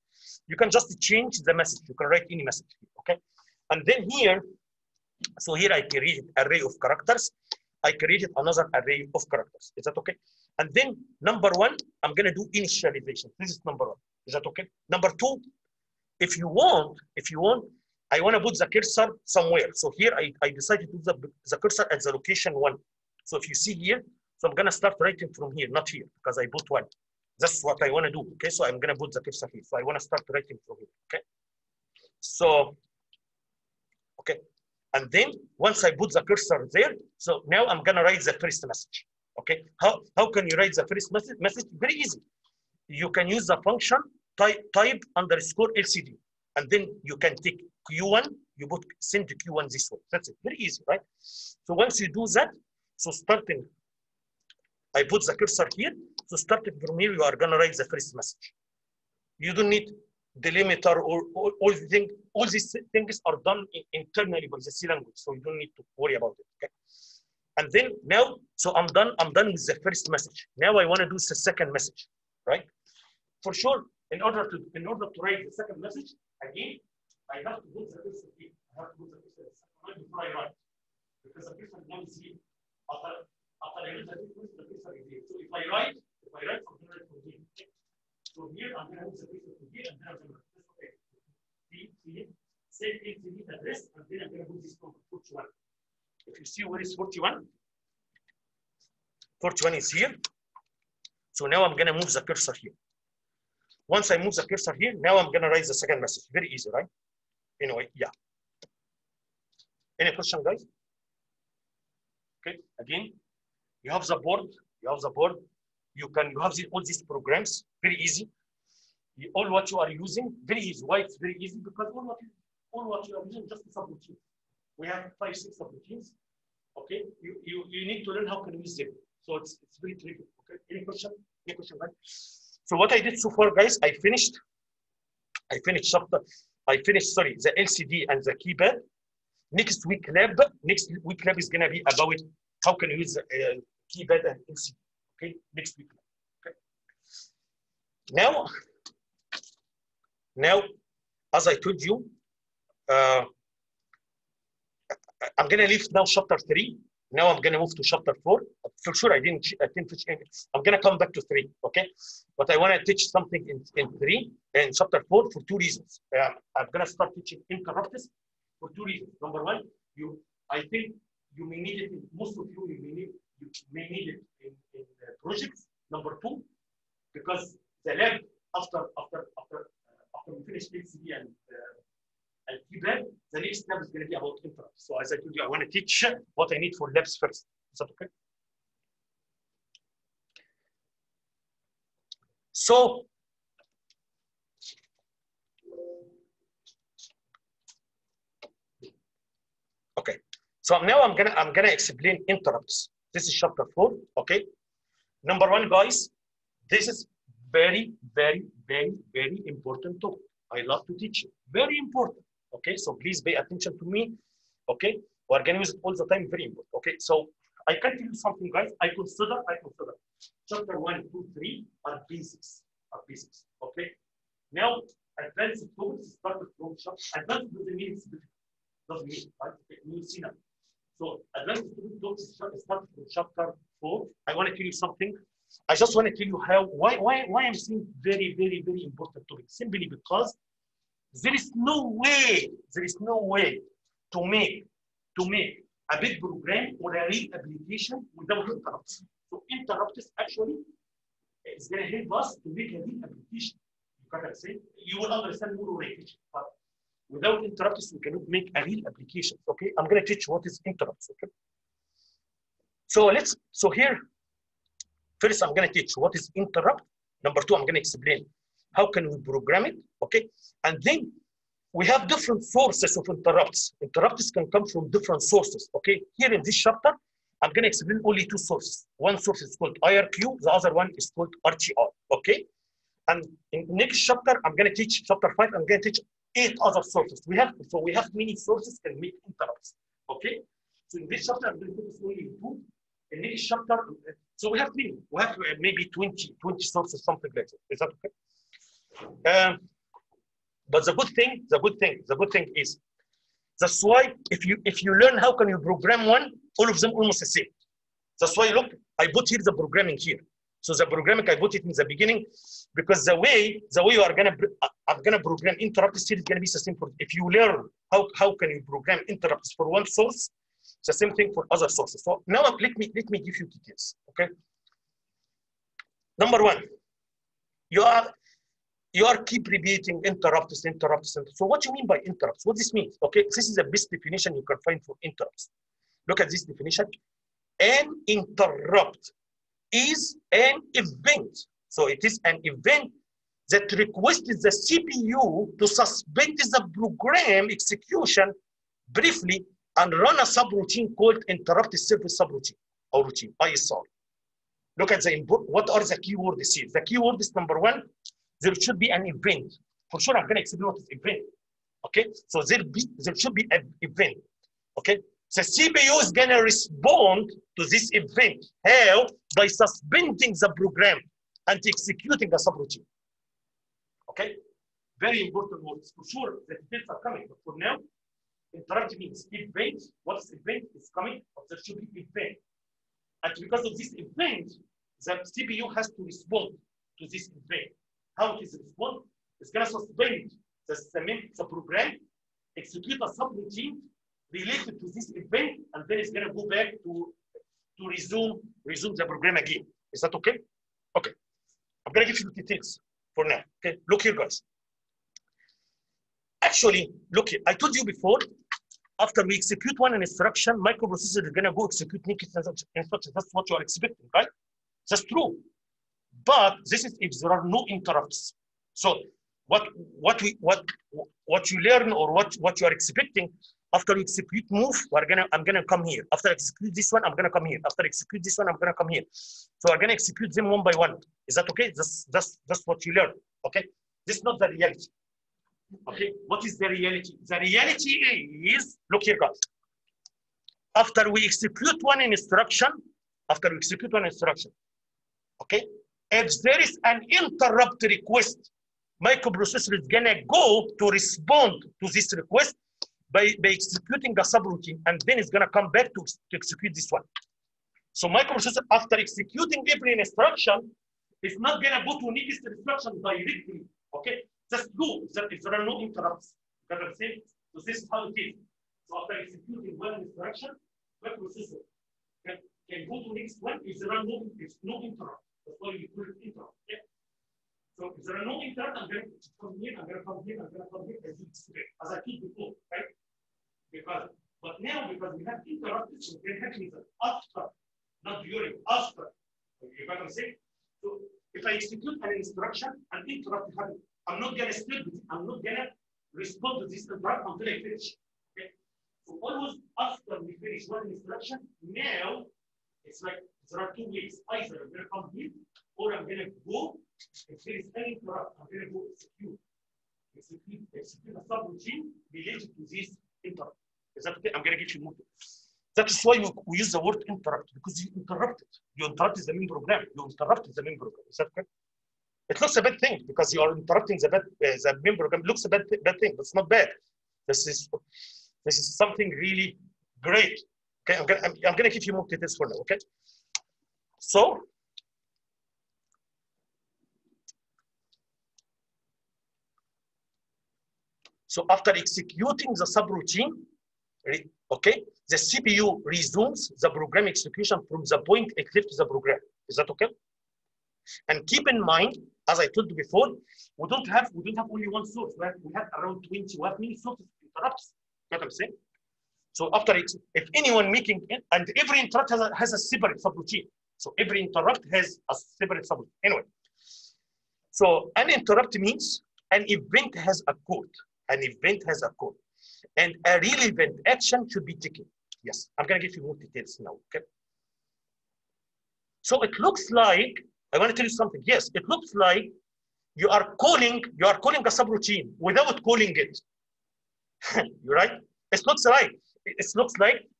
[SPEAKER 1] You can just change the message. You can write any message. Okay. And then here, so here I created array of characters. I created another array of characters. Is that okay? And then number one, I'm going to do initialization. This is number one. Is that okay? Number two. If you want, I want to put the cursor somewhere. So here I decided to put the cursor at the location 1. So if you see here, so I'm going to start writing from here, not here, because I put 1. That's what I want to do. Okay, so I'm going to put the cursor here. So I want to start writing from here. Okay. So, okay. And then once I put the cursor there, so now I'm going to write the first message. Okay. How can you write the first message? Very easy. You can use the function type underscore LCD, and then you can take Q1, you put send to Q1 this way. That's it. Very easy, right? So once you do that, so starting, I put the cursor here. So starting from here, you are gonna write the first message. You don't need delimiter, or all these things are done internally by the C language, so you don't need to worry about it. Okay. And then now, so I'm done with the first message. Now I want to do the second message, right? For sure, in order to write the second message, again, I have to put the cursor here. I have to put the cursor right before I write, because the cursor now is here. After I use the cursor is here. So if I write, I'm going to write from here. Okay? So here I'm going to move the cursor to here, and then I'm going to write this. Okay. See, save LCD address, and then I'm going to put this number 41. If you see where is 41, 41 is here. So now I'm going to move the cursor here. Once I move the cursor here, now I'm going to write the second message. Very easy, right? Anyway, yeah. Any question, guys? Okay, again, you have the board. You have all these programs. Very easy. All what you are using, very easy. Why it's very easy? Because all what you are using just is subroutine. We have 5, 6 subroutines. Okay, you need to learn how can we use them. So it's very tricky. Okay, any question? Any question, guys? So what I did so far, guys, I finished the LCD and the keypad. Next week lab is gonna be about how can you use the keypad and LCD. Okay, next week. Okay. Now, as I told you, I'm gonna leave now chapter 3. Now I'm gonna move to chapter 4. For sure, I didn't finish anything. I'm gonna come back to 3, okay? But I wanna teach something in chapter 4 for 2 reasons. I'm gonna start teaching interrupters for 2 reasons. Number 1, I think you may need it. Most of you may need it in projects. Number 2, because the lab after we finish LCD and keypad, the next lab is going to be about interrupts. So as I told you, I want to teach what I need for labs first. Is that okay? So okay. So now I'm gonna explain interrupts. This is chapter 4. Okay. Number 1, guys, this is very, very, very, very important topic. I love to teach it. Very important. Okay, so please pay attention to me. Okay, we're gonna use it all the time. Very important. Okay, so I can tell you something, guys. I consider chapter 1, 2, 3 are basics. Okay. Now advanced topics started from chapter. Advanced doesn't mean it's difficult. Doesn't mean, right? Okay, we'll see now. So advanced topics started from chapter 4. I want to tell you something. I just want to tell you why I'm saying very, very, very important topic. Simply because there is no way to make a big program or a real application without interrupts. So interrupts actually is going to help us to make a real application. You can say you will understand more when I teach, but without interrupts we cannot make a real application. Okay, I'm going to teach what is interrupts. Okay, so here first I'm going to teach what is interrupt. Number 2, I'm going to explain how can we program it. Okay, and then we have different sources of interrupts. Interrupts can come from different sources. Okay, here in this chapter, I'm going to explain only 2 sources. One source is called IRQ, the other one is called RTR. Okay, and in next chapter, I'm going to teach chapter 5. I'm going to teach 8 other sources. We have many sources can make interrupts. Okay, so in this chapter, I'm going to focus only on 2. In next chapter, so we have many. We have maybe 20 sources, something like that. Is that okay? But the good thing is, that's why if you learn how can you program one, all of them almost the same. That's why look, I put here the programming here. So the programming I put it in the beginning because the way you are gonna program interrupts here is gonna be the same for. If you learn how can you program interrupts for one source, it's the same thing for other sources. So now let me give you details. Okay. Number 1, you are keep repeating interrupts. So what do you mean by interrupts? What this means? Okay, this is the best definition you can find for interrupts. Look at this definition. An interrupt is an event. So it is an event that requests the CPU to suspend the program execution briefly and run a subroutine called interrupt service subroutine or routine, ISR. Look at the input. What are the keywords here? The keyword is number 1, there should be an event. For sure, I'm going to explain what is event. Okay, so there should be an event. Okay, the CPU is going to respond to this event. How? By suspending the program and executing a subroutine. Okay, very important words. For sure, the details are coming, but for now, interrupt means event. What is event is coming, but there should be event. And because of this event, the CPU has to respond to this event. How it is respond? It's going to suspend the program, execute a subroutine related to this event, and then it's going to go back to resume the program again. Is that okay? Okay. I'm going to give you the details for now. Okay. Look here, guys. Actually, look here. I told you before, after we execute one instruction, microprocessor is going to go execute next instruction. That's what you are expecting, right? That's true. But this is if there are no interrupts. So what you learn or what you are expecting after you execute move, I'm gonna come here. After execute this one, I'm gonna come here. After execute this one, I'm gonna come here. So I'm gonna execute them one by one. Is that okay? That's what you learn. Okay. This is not the reality. Okay. What is the reality? The reality is, look here, guys. After we execute one instruction, okay, if there is an interrupt request, microprocessor is gonna go to respond to this request by executing a subroutine, and then it's gonna come back to execute this one. So microprocessor, after executing every instruction, is not gonna go to next instruction directly. Okay, just go that if there are no interrupts. You got what I'm saying? So this is how it is. So after executing one instruction, microprocessor can go to next one if there are no interrupt. That's why we call it interrupt. Okay? So if there are no interrupt, I'm going to come here, I'm going to come here, I'm going to come here, as you expect, as I told before, right? But now, because we have interrupted, so we can have after, not during, after. You got what I'm saying? So if I execute an instruction, an interrupt happens. I'm not going to stay with it. I'm not going to respond to this interrupt until I finish. Okay? So always after we finish one instruction, now it's like there are two ways. Either I'm going to come here, or I'm going to go. If there is any interrupt, I'm going to go execute a subroutine related to this interrupt. Is that okay? I'm going to get you more. That is why we use the word interrupt, because you interrupted. You interrupted the main program. You interrupted the main program. Is that okay? It looks a bad thing because you are interrupting the main program. It looks a bad thing, but it's not bad. This is something really great. Okay, I'm going to give you more details for now. Okay, so after executing the subroutine, okay, the CPU resumes the program execution from the point it left the program. Is that okay? And keep in mind, as I told you before, we don't have only one source. We have around 20. We have many sources of interrupts. You know what I'm saying? So after if anyone making it, and every interrupt has a separate subroutine. So every interrupt has a separate subroutine. Anyway, so an interrupt means an event has occurred. An event has occurred, and a relevant action should be taken. Yes, I'm going to give you more details now. Okay. So it looks like, I want to tell you something. Yes, it looks like you are calling a subroutine without calling it. You're right. It looks like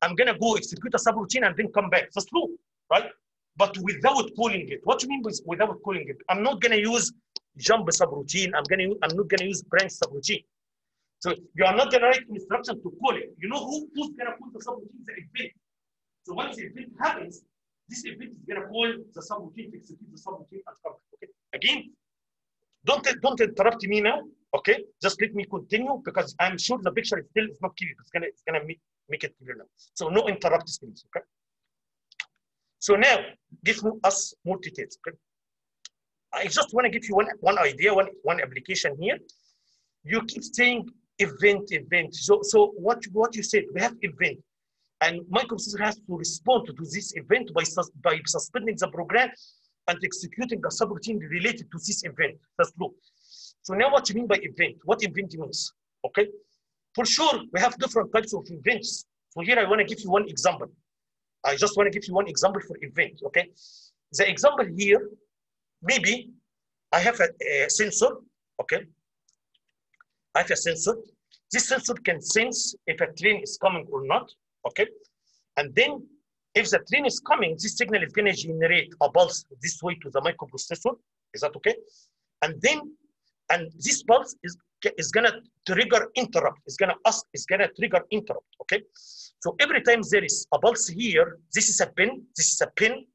[SPEAKER 1] I'm going to go execute a subroutine and then come back. That's true, right? But without calling it. What do you mean by without calling it? I'm not going to use jump subroutine. I'm not going to use branch subroutine. So you are not going to write instruction to call it. You know who's going to call the subroutine? The event. So once the event happens, this event is going to call the subroutine to execute the subroutine and come. Okay. Again, don't interrupt me now. Okay. Just let me continue because I'm sure the picture is not clear. It's gonna make it clear now. So no interrupts, please. Okay. So now give us more details. Okay. I just want to give you one idea, one application here. You keep saying event. So what you said, we have event, and microprocessor has to respond to this event by suspending the program and executing a subroutine related to this event. That's true. So now what you mean by event? What event means? Okay. For sure, we have different types of events. So here I want to give you one example. I just want to give you one example for event. Okay. The example here, maybe I have a sensor. Okay. I have a sensor. This sensor can sense if a train is coming or not, okay? And then if the train is coming, this signal is going to generate a pulse this way to the microprocessor. Is that okay? And then, and this pulse is going to trigger interrupt. It's going to trigger interrupt, okay? So every time there is a pulse here, this is a pin, this is a pin,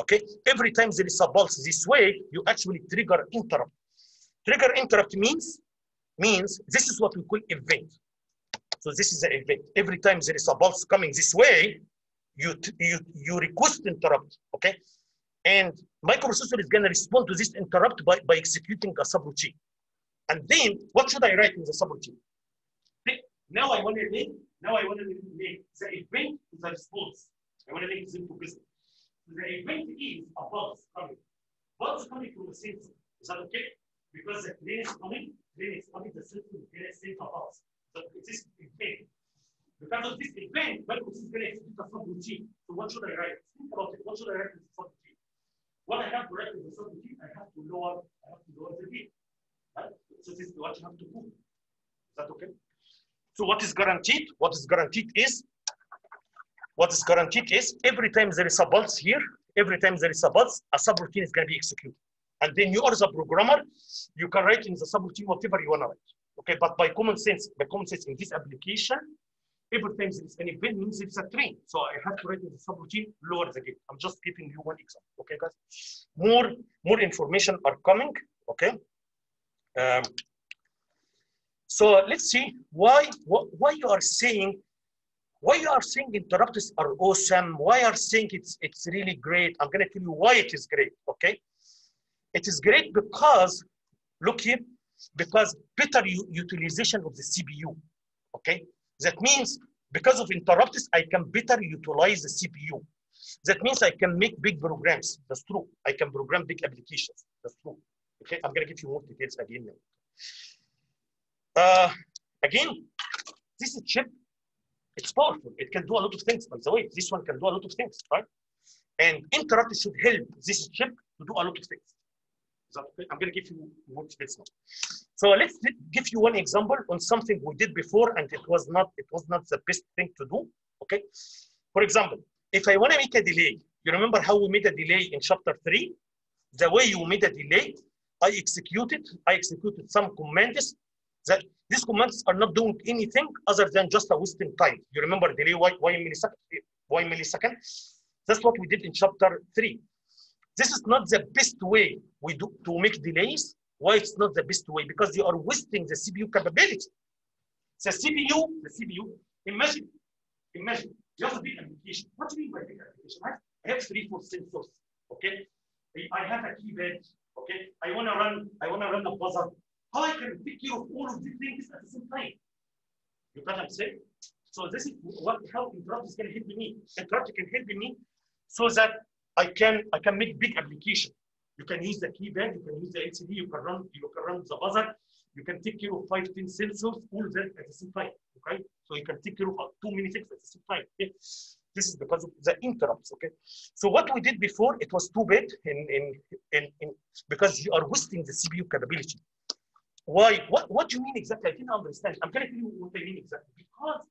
[SPEAKER 1] okay? Every time there is a pulse this way, you actually trigger interrupt. Trigger interrupt means this is what we call event. So this is an event. Every time there is a pulse coming this way, you request interrupt, okay? And microprocessor is going to respond to this interrupt by executing a subroutine. And then what should I write in the subroutine? Now I want to link the event to the response. I want to link them to business. The event is a pulse coming. Pulse coming from the sensor. Is that okay? Because the train is coming, the sensor is going to send a pulse. So this event. Because of this event, microprocessor is going to execute a subroutine. So what should I write? Think about it. What should I write in the subroutine? What I have to write in the subroutine, I have to lower the gate. Right? So this is what you have to do. Is that okay? So what is guaranteed? What is guaranteed is every time there is a pulse here, every time there is a pulse, a subroutine is going to be executed. And then you are the programmer, you can write in the subroutine whatever you want to write. Okay, but by common sense in this application, every time there is an event means it's a train. So I have to write in the subroutine, lower the gate. I'm just giving you one example. Okay, guys. More information are coming. Okay. So let's see why you are saying interrupts are awesome. Why are saying it's really great? I'm going to tell you why it is great. Okay, it is great because look here, because better utilization of the CPU. Okay, that means because of interrupts, I can better utilize the CPU. That means I can make big programs. That's true. I can program big applications. That's true. Okay, I'm going to give you more details again now. Again, this is chip. It's powerful. It can do a lot of things. By the way, this one can do a lot of things, right? And interrupt should help this chip to do a lot of things. So I'm going to give you more details now. So let's give you one example on something we did before, and it was not the best thing to do. Okay. For example, if I want to make a delay, you remember how we made a delay in chapter 3? The way you made a delay, I executed some commands that these commands are not doing anything other than just a wasting time. You remember delay y millisecond? That's what we did in chapter 3. This is not the best way we do to make delays. Why it's not the best way? Because you are wasting the CPU capability. The CPU, imagine, you have a big application. What do you mean by big application? I have 3-4 sensors, okay? I have a keypad, okay? I want to run a buzzer. How I can take care of all of these things at the same time? You know what I'm saying? So this is how interrupt is going to help me. Interrupt can help me so that I can make big application. You can use the keypad, you can use the LCD, you can run the buzzer, you can take care of 5-10 sensors, all of that at the same time. Okay, so you can take care of too many things at the same time. Okay? This is because of the interrupts. Okay, so what we did before, it was too bad because you are wasting the CPU capability. Why? What do you mean exactly? I didn't understand. I'm going to tell you what I mean exactly. Because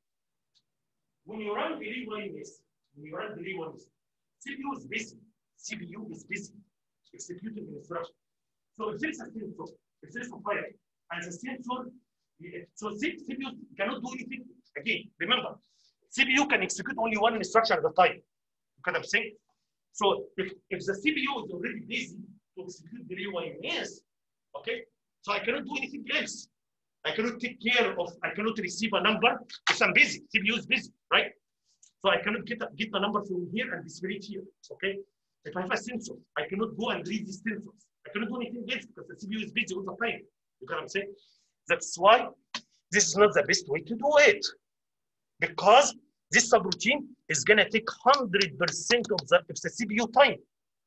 [SPEAKER 1] when you run delay wireless, CPU is busy. CPU is busy executing an instruction. So if there is a sensor, if there is a fire, and the sensor, so CPU cannot do anything. Again, remember, CPU can execute only one instruction at a time. You get what I'm saying? So if the CPU is already busy to execute delay wireless, okay, so I cannot do anything else. I cannot receive a number if I'm busy. CPU is busy, right? So I cannot get a number from here and display it here, okay? If I have a sensor, I cannot go and read these sensors. I cannot do anything else because the CPU is busy all the time. You know what I'm saying? That's why this is not the best way to do it. Because this subroutine is going to take 100% of the CPU time.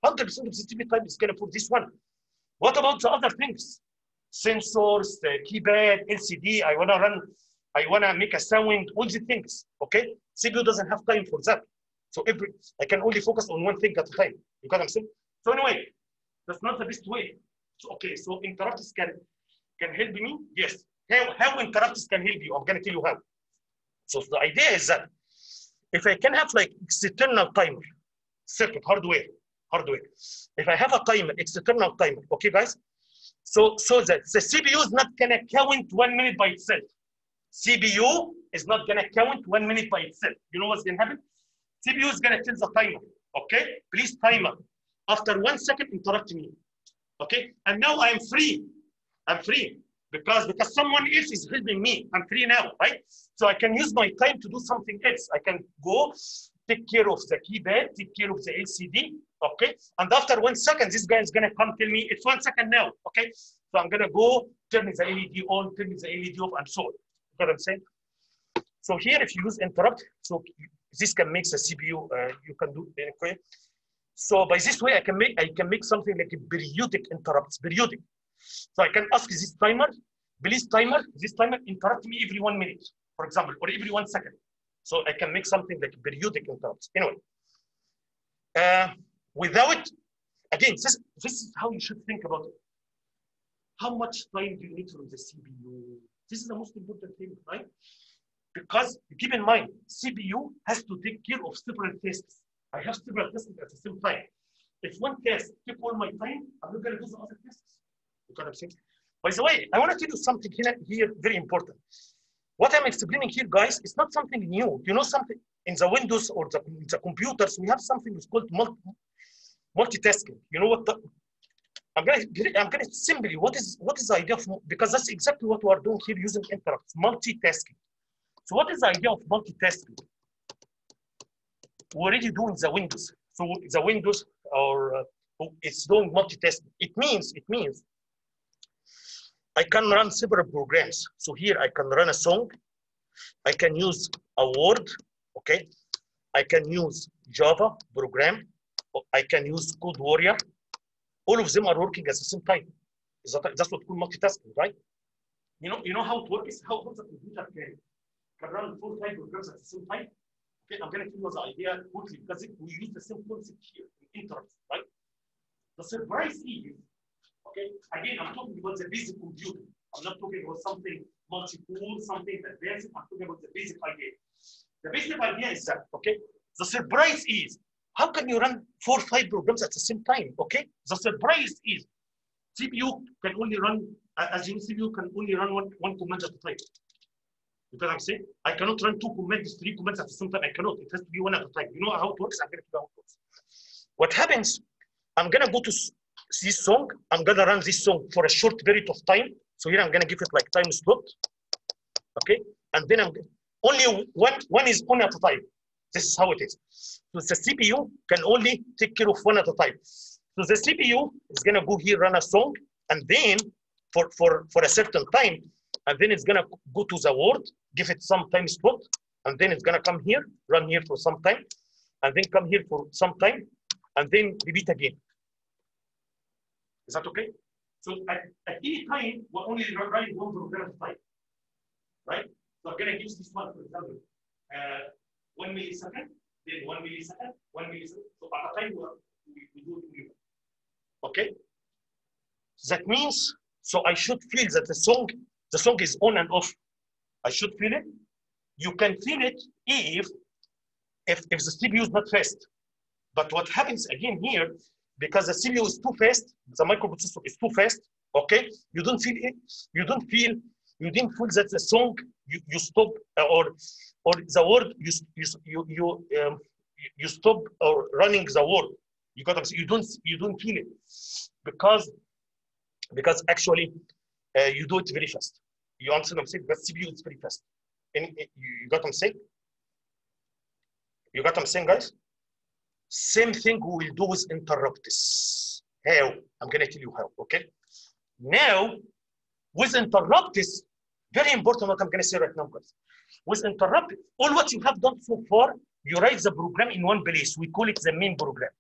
[SPEAKER 1] 100% of the CPU time is going to put this one. What about the other things? Sensors, the keypad, LCD, I want to make a sound, all the things, okay? CPU doesn't have time for that. So I can only focus on one thing at a time. You got what I'm saying? So anyway, that's not the best way. So, okay, so interrupts can help me? Yes, How interrupts can help you. I'm going to tell you how. So the idea is that if I can have like external timer, circuit, hardware. If I have a timer, external timer, okay, guys? So that the CPU is not going to count 1 minute by itself. CPU is not going to count 1 minute by itself. You know what's going to happen? CPU is going to tell the timer, okay? Please timer. After 1 second, interrupt me, okay? And now I'm free. I'm free because someone else is helping me. I'm free now, right? So I can use my time to do something else. I can go take care of the keypad, take care of the LCD, okay? And after 1 second, this guy is gonna come tell me it's 1 second now, okay? So I'm gonna go turn the LED on, turn the LED off, and so on. You know what I'm saying? So here, if you use interrupt, so this can make the CPU, you can do it, okay? So by this way, I can make something like a periodic interrupts, periodic. So I can ask this timer, please timer, this timer interrupt me every 1 minute, for example, or every 1 second. So I can make something like periodic interrupts. Anyway, without, again, this is how you should think about it. How much time do you need from the CPU? This is the most important thing, right? Because keep in mind, CPU has to take care of several tasks. I have several tasks at the same time. If one task takes all my time, I'm not going to do the other tasks. You know what I'm saying? By the way, I want to tell you something here very important. What I'm explaining here, guys, is not something new. You know something in the Windows or the computers, we have something that's called multitasking. You know what? I'm gonna simply what is the idea of, because that's exactly what we are doing here using interrupts, multitasking. So what is the idea of multitasking? We already do in the Windows. So the Windows or it's doing multitasking. It means I can run several programs. So here I can run a song. I can use a Word, okay? I can use Java program. I can use Code Warrior. All of them are working at the same time. That's what we call multitasking, right? You know how it works? How the computer can run 4 or 5 programs at the same time? Okay, I'm going to tell you the idea quickly because we use the same concept here in interrupts, right? The surprise is, okay, again, I'm talking about the basic computing. I'm not talking about something multi-tool, something advanced. I'm talking about the basic idea. The basic idea is that, okay, the surprise is, how can you run 4 or 5 programs at the same time, okay? The surprise is, CPU can only run, as you know, CPU can only run one command at a time. You know what I'm saying? I cannot run 2 commands, 3 commands at the same time. I cannot. It has to be one at a time. You know how it works? I'm going to tell you how it works. What happens, I'm going to go to this song. I'm going to run this song for a short period of time. So here I'm going to give it like time slot. Okay? And then only one is on at a time. This is how it is. So the CPU can only take care of one at a time. So the CPU is going to go here, run a song, and then for a certain time, and then it's going to go to the Word, give it some time slot, and then it's going to come here, run here for some time, and then come here for some time, and then repeat again. Is that okay? So at any time, we're only running one program at a time, right? So I'm going to use this one, for example, 1 millisecond, then 1 millisecond, 1 millisecond. So at a time, we do it. Okay? That means, so I should feel that the song is on and off. I should feel it. You can feel it if the CPU is not fast. But what happens again here, because the CPU is too fast, the microprocessor is too fast, okay? You don't feel it. You didn't feel that the song you stop or the word you stop or running the word. You got to, you don't feel it because actually you do it very fast. You understand what I'm saying? But CPU is very fast. And you got what I'm saying? You got what I'm saying, guys? Same thing we will do with interrupts. How? I'm gonna tell you how. Okay. Now, with interrupts, very important what I'm gonna say right now, guys. With interrupts, all what you have done so far, you write the program in one place. We call it the main program.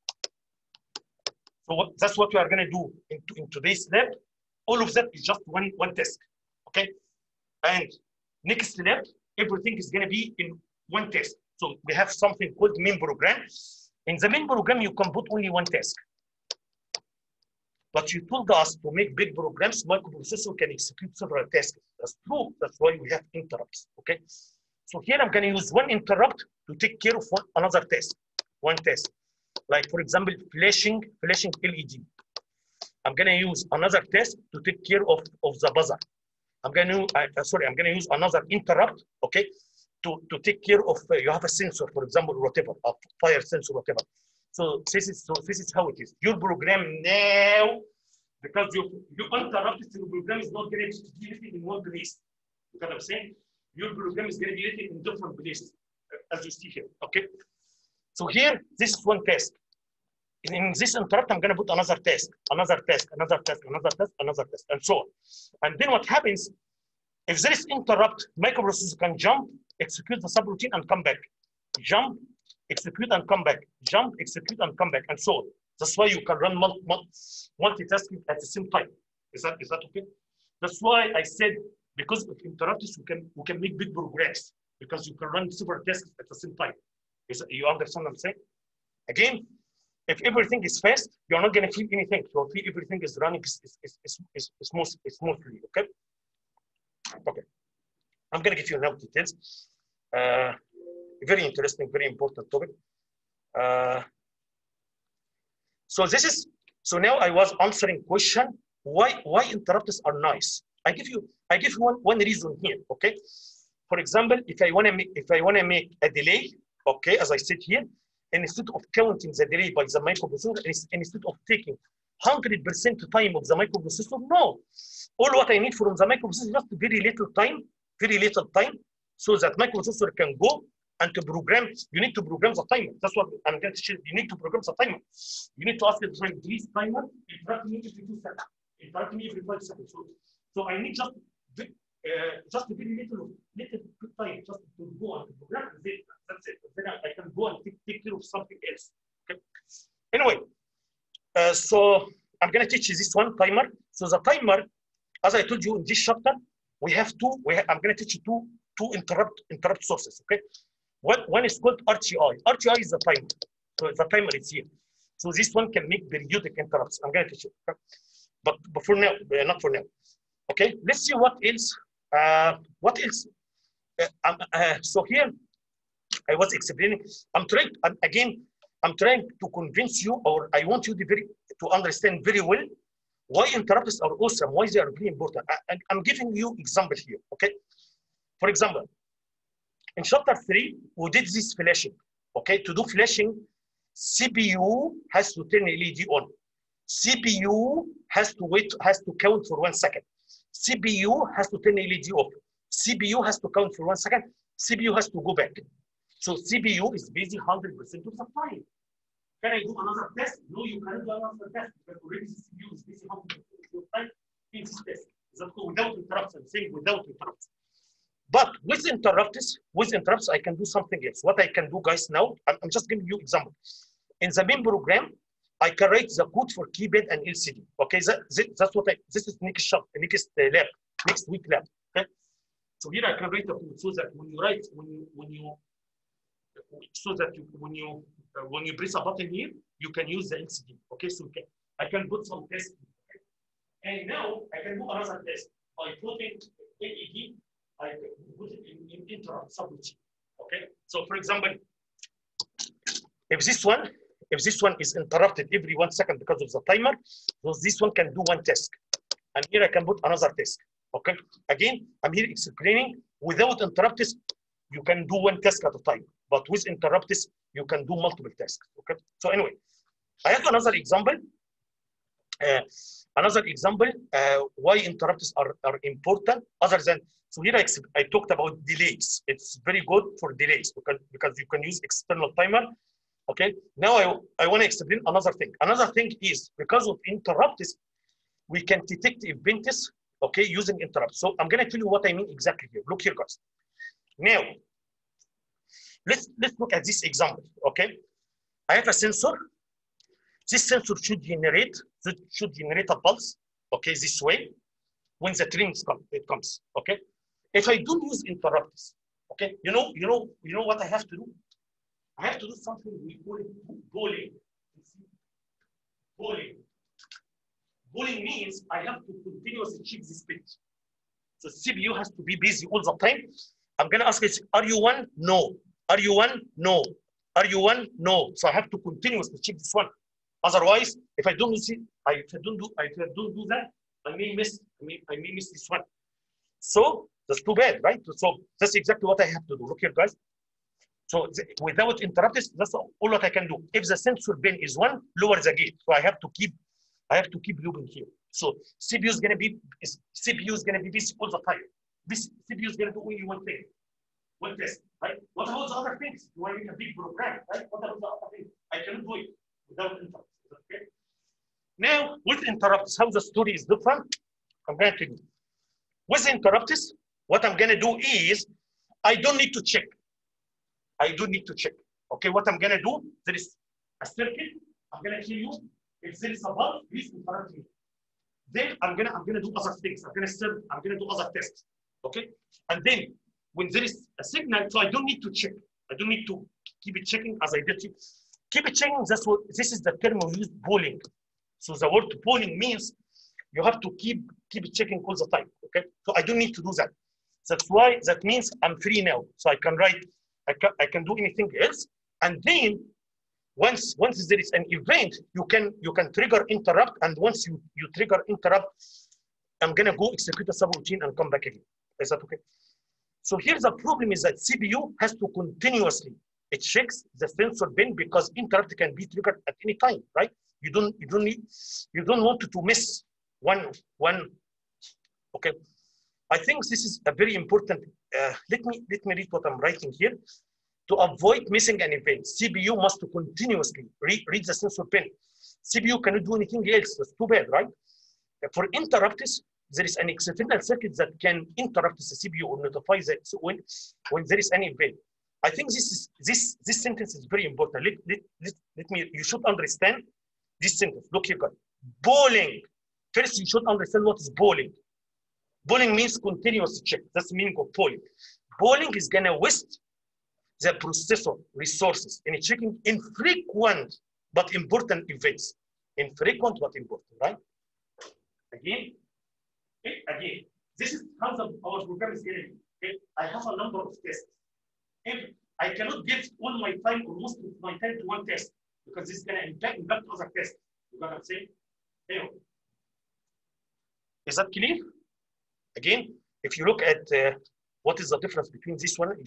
[SPEAKER 1] So that's what we are gonna do in today's lab. All of that is just one task. Okay. And next lab, everything is gonna be in one task. So we have something called main program. In the main program, you can put only one task. But you told us to make big programs, microprocessor can execute several tasks. That's true. That's why we have interrupts. Okay. So here I'm going to use one interrupt to take care of another task. One task. Like for example, flashing LED. I'm going to use another task to take care of the buzzer. I'm going to use another interrupt, okay, to take care of, you have a sensor, for example, whatever, a fire sensor, whatever. So this is how it is. Your program now, because you interrupted, your program is not going to be written in one place. You know what I'm saying? Your program is going to be written in different places, as you see here, okay? So here, this is one task. In this interrupt, I'm going to put another task, and so on. And then what happens, if there is interrupt, microprocessor can jump, execute the subroutine, and come back. Jump, execute, and come back. Jump, execute, and come back, and so on. That's why you can run multitasking at the same time. Is that okay? That's why I said, because of interrupts, we can make big programs, because you can run several tasks at the same time. You understand what I'm saying? Again, if everything is fast, you're not going to feel anything. You'll feel everything is running smoothly, okay? Okay. I'm going to give you now details. Very interesting, very important topic. So now I was answering question, why interrupts are nice. I give you one reason here, okay? For example, if I want to make a delay, okay, as I said here, instead of counting the delay by the microprocessor, instead of taking 100% time of the microprocessor, no. All what I need from the microprocessor is just very little time, so that microprocessor can go and to program. You need to program the timer. That's what I'm going to show you. You need to program the timer. You need to ask it, please timer, interrupt me every 2 seconds. Interrupt me every 5 seconds. So I need just very little time just to go and to program. That's it. Then I can go and take care of something else. Okay. Anyway, so I'm going to teach you this one timer. So the timer, as I told you in this chapter, I'm going to teach you two interrupt sources. Okay. One is called RTI. RTI is the timer. So the timer is here. So this one can make periodic interrupts. I'm going to teach you. Okay? But for now, not for now. Okay. Let's see what else. So here I was explaining. I'm trying to convince you, or I want you to understand very well why interrupts are awesome, why they are very important. I'm giving you example here. Okay. For example, in chapter 3, we did this flashing. Okay, to do flashing, CPU has to turn LED on. CPU has to count for 1 second. CPU has to turn LED off. CPU has to count for 1 second. CPU has to go back. So CPU is busy 100% of the time. Can I do another test? No, you cannot do another test because already CPU is busy 100% of the time in this test. That's without interrupts. I'm saying without interrupts. But with interrupts, I can do something else. What I can do, guys, now, I'm just giving you example. In the main program, I can write the code for keypad and LCD. Okay, that's what this is next week lab. Okay, so here I can write the code so that when you press a button here, you can use the LCD. Okay, so I can put some tests. Okay? And now I can do another test by putting LED. I put it in interrupt subroutine. Okay, so for example, if this one is interrupted every 1 second because of the timer, so this one can do one task, and here I can put another task. Okay, again, I'm here explaining without interrupts, you can do one task at a time, but with interrupts, you can do multiple tasks. Okay, so anyway, I have another example. Why interrupts are important, other than, so here I talked about delays. It's very good for delays because you can use external timer. Okay, now I want to explain another thing. Another thing is because of interrupts, we can detect events, okay, using interrupts. So I'm going to tell you what I mean exactly here. Look here, guys. Now, let's look at this example, okay? I have a sensor. This sensor should generate a pulse, okay, this way. When the train comes, okay? If I don't use interrupts, okay, you know what I have to do? I have to do something we call it bowling. Pooling means I have to continuously check this bit. So CPU has to be busy all the time. I'm gonna ask it, are you one? No. Are you one? No. Are you one? No. So I have to continuously check this one. Otherwise, if I don't see, if I don't do that, I may miss this one. So that's too bad, right? So that's exactly what I have to do. Look here, guys. So without interrupts, that's all what I can do. If the sensor pin is 1, lower the gate. So I have to keep looping here. So CPU is gonna be busy all the time. This CPU is gonna do only one thing, one test, right? What about the other things? You want to make a big program, right? What about the other things? I cannot do it without interrupts. Okay. Now with interrupts, how the story is different. I'm going to do. With interrupts, what I'm gonna do is I don't need to check. I do need to check. Okay, what I'm gonna do, there is a circuit. I'm gonna tell you if there is a bug, please interrupt me. Then I'm gonna do other things. I'm gonna do other tests. Okay, and then when there is a signal, so I don't need to check. I don't need to keep it checking as I did. Keep it checking. This is the term we use, pooling. So the word pooling means you have to keep it checking all the time. Okay, so I don't need to do that. That's why that means I'm free now. So I can write. I can do anything else, and then once there is an event, you can trigger interrupt, and once you trigger interrupt, I'm gonna go execute a subroutine and come back again. Is that okay? So here's the problem: is that CPU has to continuously it checks the sensor pin because interrupt can be triggered at any time, right? You don't want to miss one. Okay. I think this is a very important. Let me read what I'm writing here. To avoid missing an event, CPU must continuously read the sensor pin. CPU cannot do anything else. That's too bad, right? For interrupts, there is an external circuit that can interrupt the CPU or notify that when there is an event. I think this sentence is very important. Let me. You should understand this sentence. Look here, guys. Pooling. First, you should understand what is pooling. Pooling means continuous check. That's the meaning of pooling. Pooling is gonna waste the processor resources in checking infrequent but important events. Infrequent but important, right? Again, this is how our program is getting. Okay? I have a number of tests. If I cannot give all my time or most of my time to one test because this is gonna impact other tests. You know what I'm saying? Anyway, is that clear? Again, if you look at what is the difference between this one, you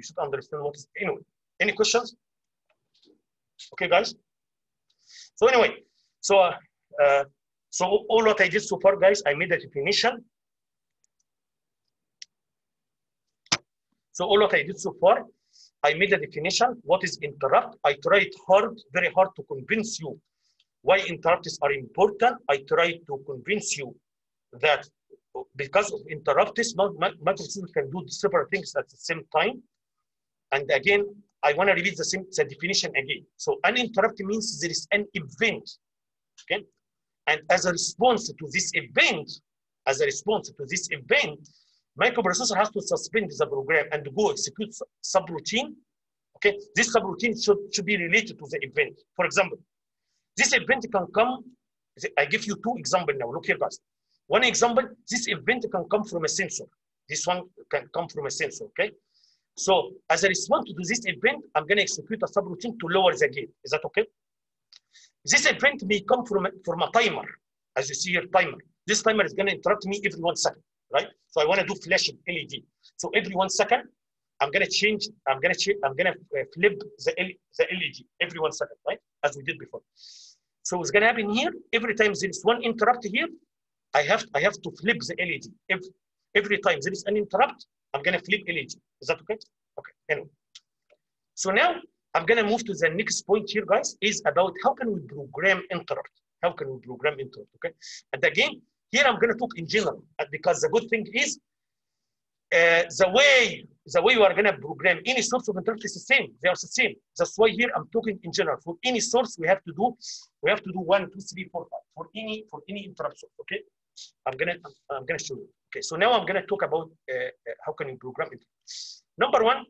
[SPEAKER 1] should understand what is. Anyway, any questions? Okay, guys. So anyway, so all what I did so far, guys, I made a definition. So all what I did so far, I made a definition. What is interrupt? I tried very hard to convince you why interrupts are important. I tried to convince you that because of interrupts, microprocessors can do several things at the same time. And again, I want to repeat the definition again. So an interrupt means there is an event, okay? And as a response to this event, microprocessor has to suspend the program and go execute subroutine. Okay, this subroutine should be related to the event. For example, this event can come. I give you 2 examples now. Look here, guys. One example, this event can come from a sensor. This one can come from a sensor, okay? So as a response to this event, I'm gonna execute a subroutine to lower the gate. Is that okay? This event may come from a timer. As you see here, timer. This timer is gonna interrupt me every 1 second, right? So I wanna do flashing LED. So every 1 second, I'm gonna flip the LED every 1 second, right? As we did before. So what's gonna happen here, every time there is one interrupt here, I have to flip the LED. Every time there is an interrupt, I'm gonna flip LED. Is that okay? Okay. Anyway. So now I'm gonna move to the next point here, guys, is about how can we program interrupt? How can we program interrupt? Okay. And again, here I'm gonna talk in general because the good thing is the way you are gonna program any source of interrupt is the same. They are the same. That's why here I'm talking in general. For any source, we have to do 1, 2, 3, 4, 5 for any interrupt source. Okay. I'm gonna show you. Okay, so now I'm gonna talk about how can you program it. Number 1,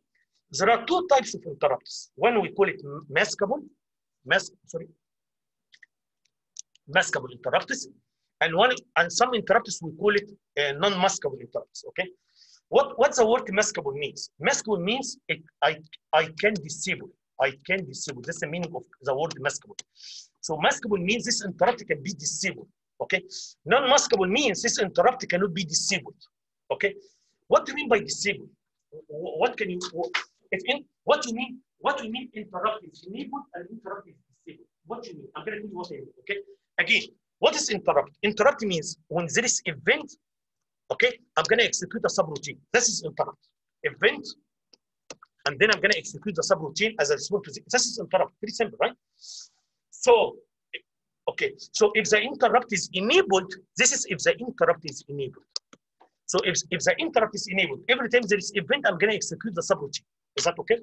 [SPEAKER 1] there are 2 types of interrupts. One we call it maskable interrupts, and some interrupts we call it non-maskable interrupts. Okay, what the word maskable means? Maskable means I can disable. I can disable. That's the meaning of the word maskable. So maskable means this interrupt can be disabled. Okay, non-maskable means this interrupt cannot be disabled. Okay, what do you mean by disabled? What can you? What you mean? What you mean interrupt is enabled and interrupt is disabled? What do you mean? I'm going to tell you what I mean. Okay, again. What is interrupt? Interrupt means when there is event, okay, I'm going to execute a subroutine. This is interrupt. Event, and then I'm going to execute the subroutine as a response to this is interrupt. Pretty simple, right? So, okay, so if the interrupt is enabled, this is if the interrupt is enabled. So if the interrupt is enabled, every time there is event, I'm going to execute the subroutine. Is that okay?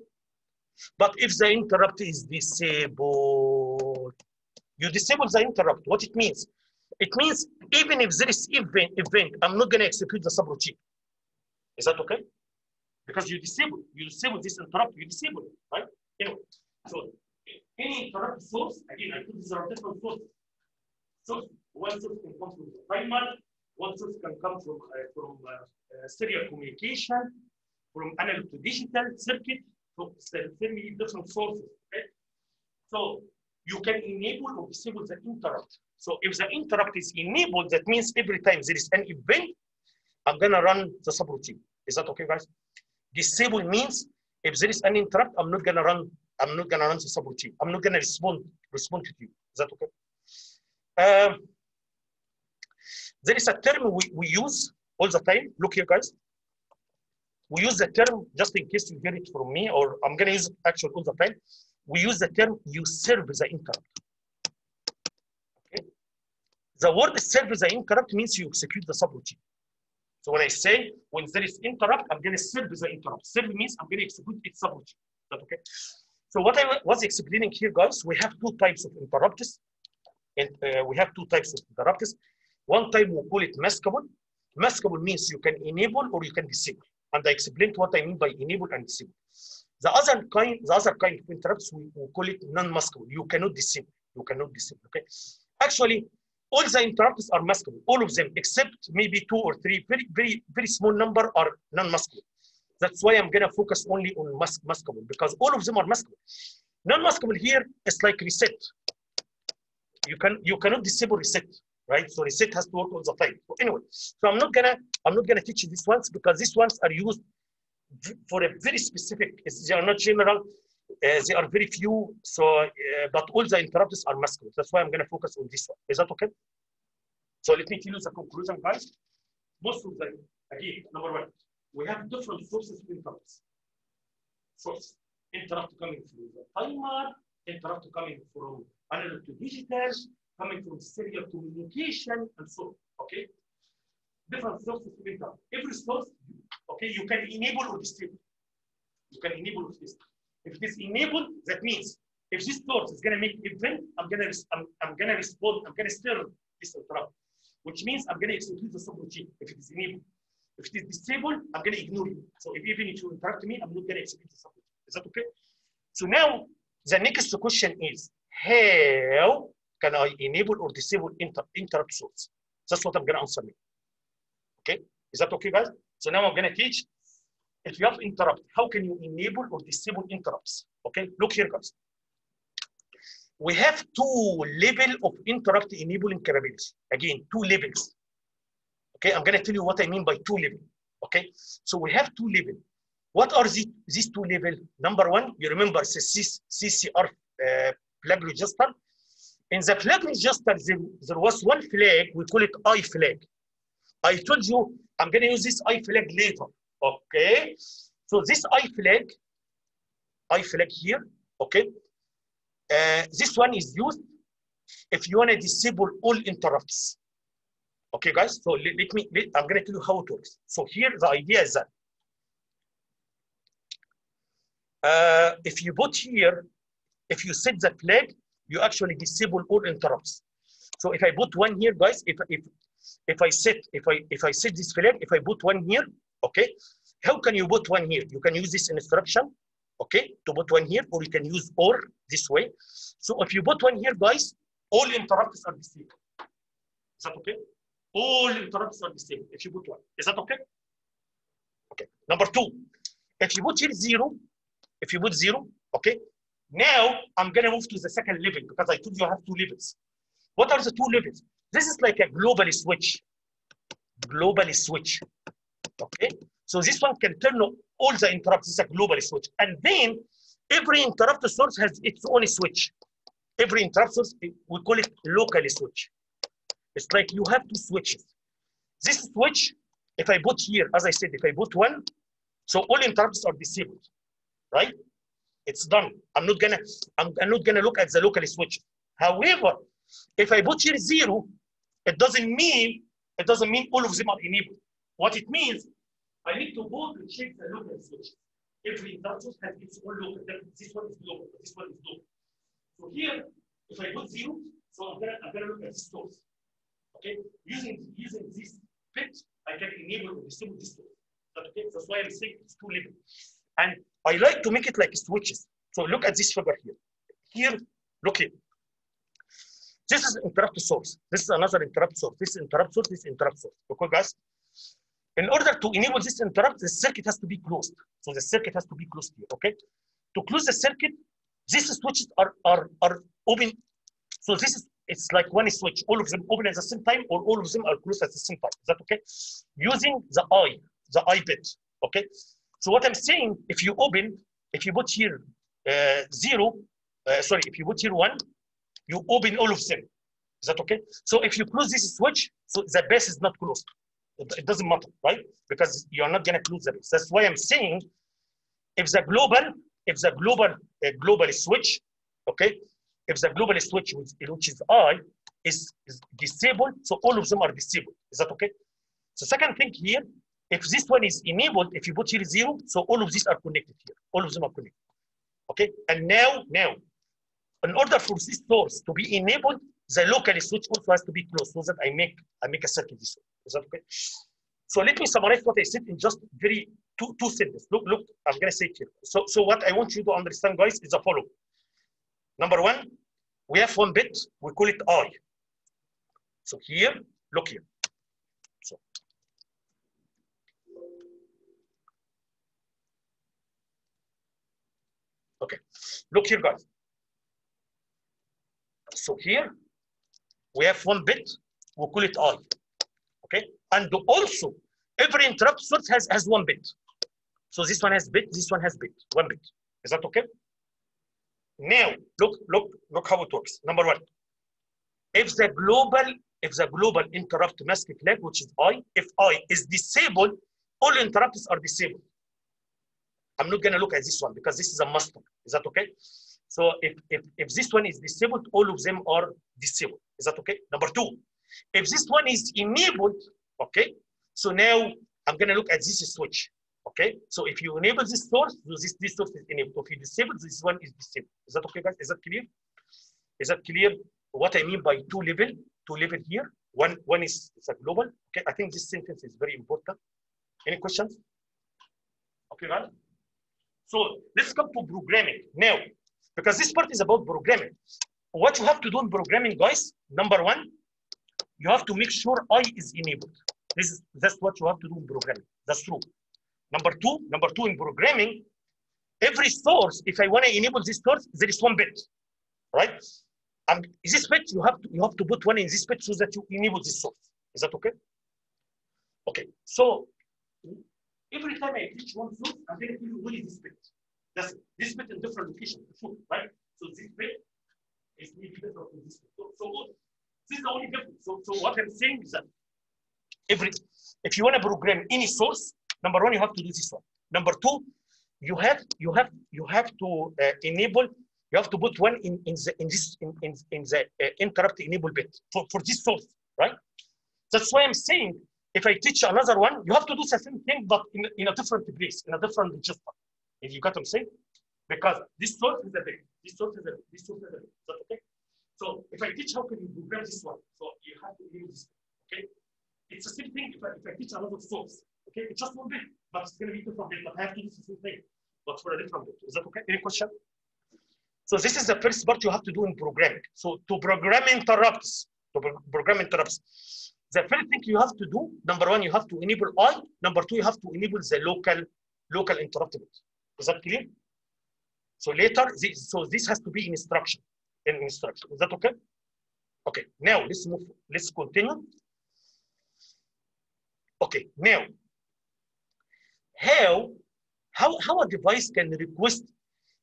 [SPEAKER 1] But if the interrupt is disabled, you disable the interrupt. What it means? It means even if there is event, I'm not going to execute the subroutine. Is that okay? Because you disable this interrupt, you disable it, right? Anyway, so any interrupt source, again, I put these are different sources. So one source can come from the timer, one source can come from serial communication, from analog to digital circuit, so many different sources. Okay? So you can enable or disable the interrupt. So if the interrupt is enabled, that means every time there is an event, I'm gonna run the subroutine. Is that okay, guys? Disable means if there is an interrupt, I'm not gonna run the subroutine. I'm not gonna respond to you. Is that okay? There is a term we use all the time. Look here, guys. We use the term just in case you hear it from me, or I'm gonna use it actually all the time. We use the term you serve the interrupt. Okay? The word serve the interrupt means you execute the subroutine. So when I say when there is interrupt, I'm going to serve the interrupt. Serve means I'm going to execute its subroutine. Is that okay? So what I was explaining here, guys, we have two types of interrupts. And One type we call it maskable. Maskable means you can enable or you can disable. And I explained what I mean by enable and disable. The other kind of interrupts we call it non-maskable. You cannot disable. Okay. Actually, all the interrupts are maskable. All of them, except maybe 2 or 3, very small number are non-maskable. That's why I'm gonna focus only on maskable because all of them are maskable. Non-maskable here is like reset. You cannot disable reset, right? So reset has to work all the time. So anyway, so I'm not gonna teach you these ones because these ones are used for a very specific. They are not general. They are very few. So, but all the interrupts are maskable. That's why I'm gonna focus on this one. Is that okay? So let me tell you the conclusion, guys. Most of them, again, number one, we have different sources of interrupts. Source interrupt coming from the timer, interrupt coming from analog to digital, coming from serial communication, and so on. Okay, different sources of interrupt. Every source, okay, you can enable or disable. You can enable or disable. If it is enabled, that means if this source is going to make event, I'm going to respond. I'm going to stir this interrupt, which means I'm going to execute the subroutine if it is enabled. If it is disabled, I'm going to ignore you. So even if you interrupt me, I'm not going to execute the subroutine. Is that okay? So now the next question is, how can I enable or disable interrupt source? That's what I'm going to answer me. Okay? Is that okay, guys? So now I'm going to teach. If you have interrupt, how can you enable or disable interrupts? Okay, look here, guys. We have 2 levels of interrupt enabling capability. Again, 2 levels. Okay, I'm going to tell you what I mean by 2 levels. Okay, so we have 2 levels. What are these 2 levels? Number 1, you remember the CCR flag register. In the flag register, there was one flag, we call it I flag. I told you I'm going to use this I flag later. Okay, so this I flag here, okay, this one is used if you want to disable all interrupts. Okay, guys, so I'm going to tell you how it works. So here, the idea is that if you put here, if you set the flag, you actually disable all interrupts. So if I put one here, guys, if I set this flag, if I put one here, okay, how can you put one here? You can use this instruction, okay, to put one here, or you can use OR this way. So if you put one here, guys, all interrupts are disabled. that okay? All interrupts are disabled if you put 1. Is that okay? Okay. Number 2, if you put here 0, if you put 0, okay? Now I'm gonna move to the second level because I told you I have 2 levels. What are the 2 levels? This is like a global switch. Global switch. Okay? So this one can turn on all the interrupts. This is a global switch. And then every interrupt source has its own switch. Every interrupt source, we call it local switch. It's like you have 2 switches. This switch, if I put here, as I said, if I put 1, so all interrupts are disabled, right? It's done. I'm not gonna look at the local switch. However, if I put here 0, it doesn't mean all of them are enabled. What it means, I need to go to check the local switch. Every interrupt source has its own local. This one is local. This one is local. So here, if I put 0, so I'm gonna look at this source. Okay, using this bit, I can enable or disable this source. Okay, that's why I'm saying it's 2 level. And I like to make it like switches. So look at this figure here. Here, look here. This is interrupt source. This is another interrupt source. This is interrupt source. This is interrupt source. Okay, guys. In order to enable this interrupt, the circuit has to be closed. So the circuit has to be closed here. Okay. To close the circuit, these switches are open. So it's like one switch. All of them open at the same time, or all of them are closed at the same time. Is that okay? Using the I bit. Okay. So what I'm saying, if you put here 0, if you put here 1, you open all of them. Is that okay? So if you close this switch, so the base is not closed. It doesn't matter, right? Because you're not gonna close the base. That's why I'm saying, if the global switch, okay, if the global switch which is I is disabled, so all of them are disabled. Is that okay? So second thing here, if this one is enabled, if you put here 0, so all of these are connected here. All of them are connected. Okay, and now, in order for this source to be enabled, the local switch also has to be closed so that I make a circuit this way. Is that okay? So let me summarize what I said in just very two sentences. Look, I'm gonna say it here. So what I want you to understand, guys, is the following. Number 1, we have 1 bit, we call it I. So here, look here. So okay, look here, guys. So here we have 1 bit, we call it I. Okay, and also every interrupt source has 1 bit. So this one has bit, this one has bit, 1 bit. Is that okay? Now look how it works. Number 1, if the global interrupt mask flag, which is I, if I is disabled, all interrupts are disabled. I'm not gonna look at this one because this is a master. Is that okay? So if this one is disabled, all of them are disabled. Is that okay? Number 2, if this one is enabled, okay, so now I'm gonna look at this switch. Okay, so if you enable this source, this source is enabled. If you disable, this one is disabled. Is that okay, guys? Is that clear? Is that clear? What I mean by 2 level here. One is a global. Okay, I think this sentence is very important. Any questions? Okay, guys. So let's come to programming now, because this part is about programming. What you have to do in programming, guys, number 1, you have to make sure I is enabled. That's what you have to do in programming. That's true. Number two in programming, every source, if I want to enable this source, there is 1 bit, right? And this bit you have to put 1 in this bit so that you enable this source. Is that okay? Okay. So every time I teach 1 source, I'm going to tell you what is this bit. That's this bit in different locations, sure, right? So this bit is maybe different from this bit. So this is the only difference. So what I'm saying is that if you want to program any source, number 1, you have to do this one. Number 2, you have to enable. You have to put 1 in the interrupt enable bit for this source, right? That's why I'm saying if I teach another one, you have to do the same thing, but in a different place, in a different register. If you got what I'm saying, because this source is a bit, this source is a bit, this source is a bit. Is that okay? So if I teach how can you program this one, so you have to enable this. Okay, it's the same thing if I teach another source. Okay, it's just 1 bit, but it's going to be different bit, but I have to do the same thing, but for a different bit. Is that okay? Any question? So this is the first part you have to do in programming. So to program interrupts, to program interrupts. The first thing you have to do, number one, you have to enable I. Number two, you have to enable the local interrupt bit. Is that clear? So later, this has to be in instruction. Is that okay? Okay. Now let's move. Let's continue. Okay. Now, how a device can request?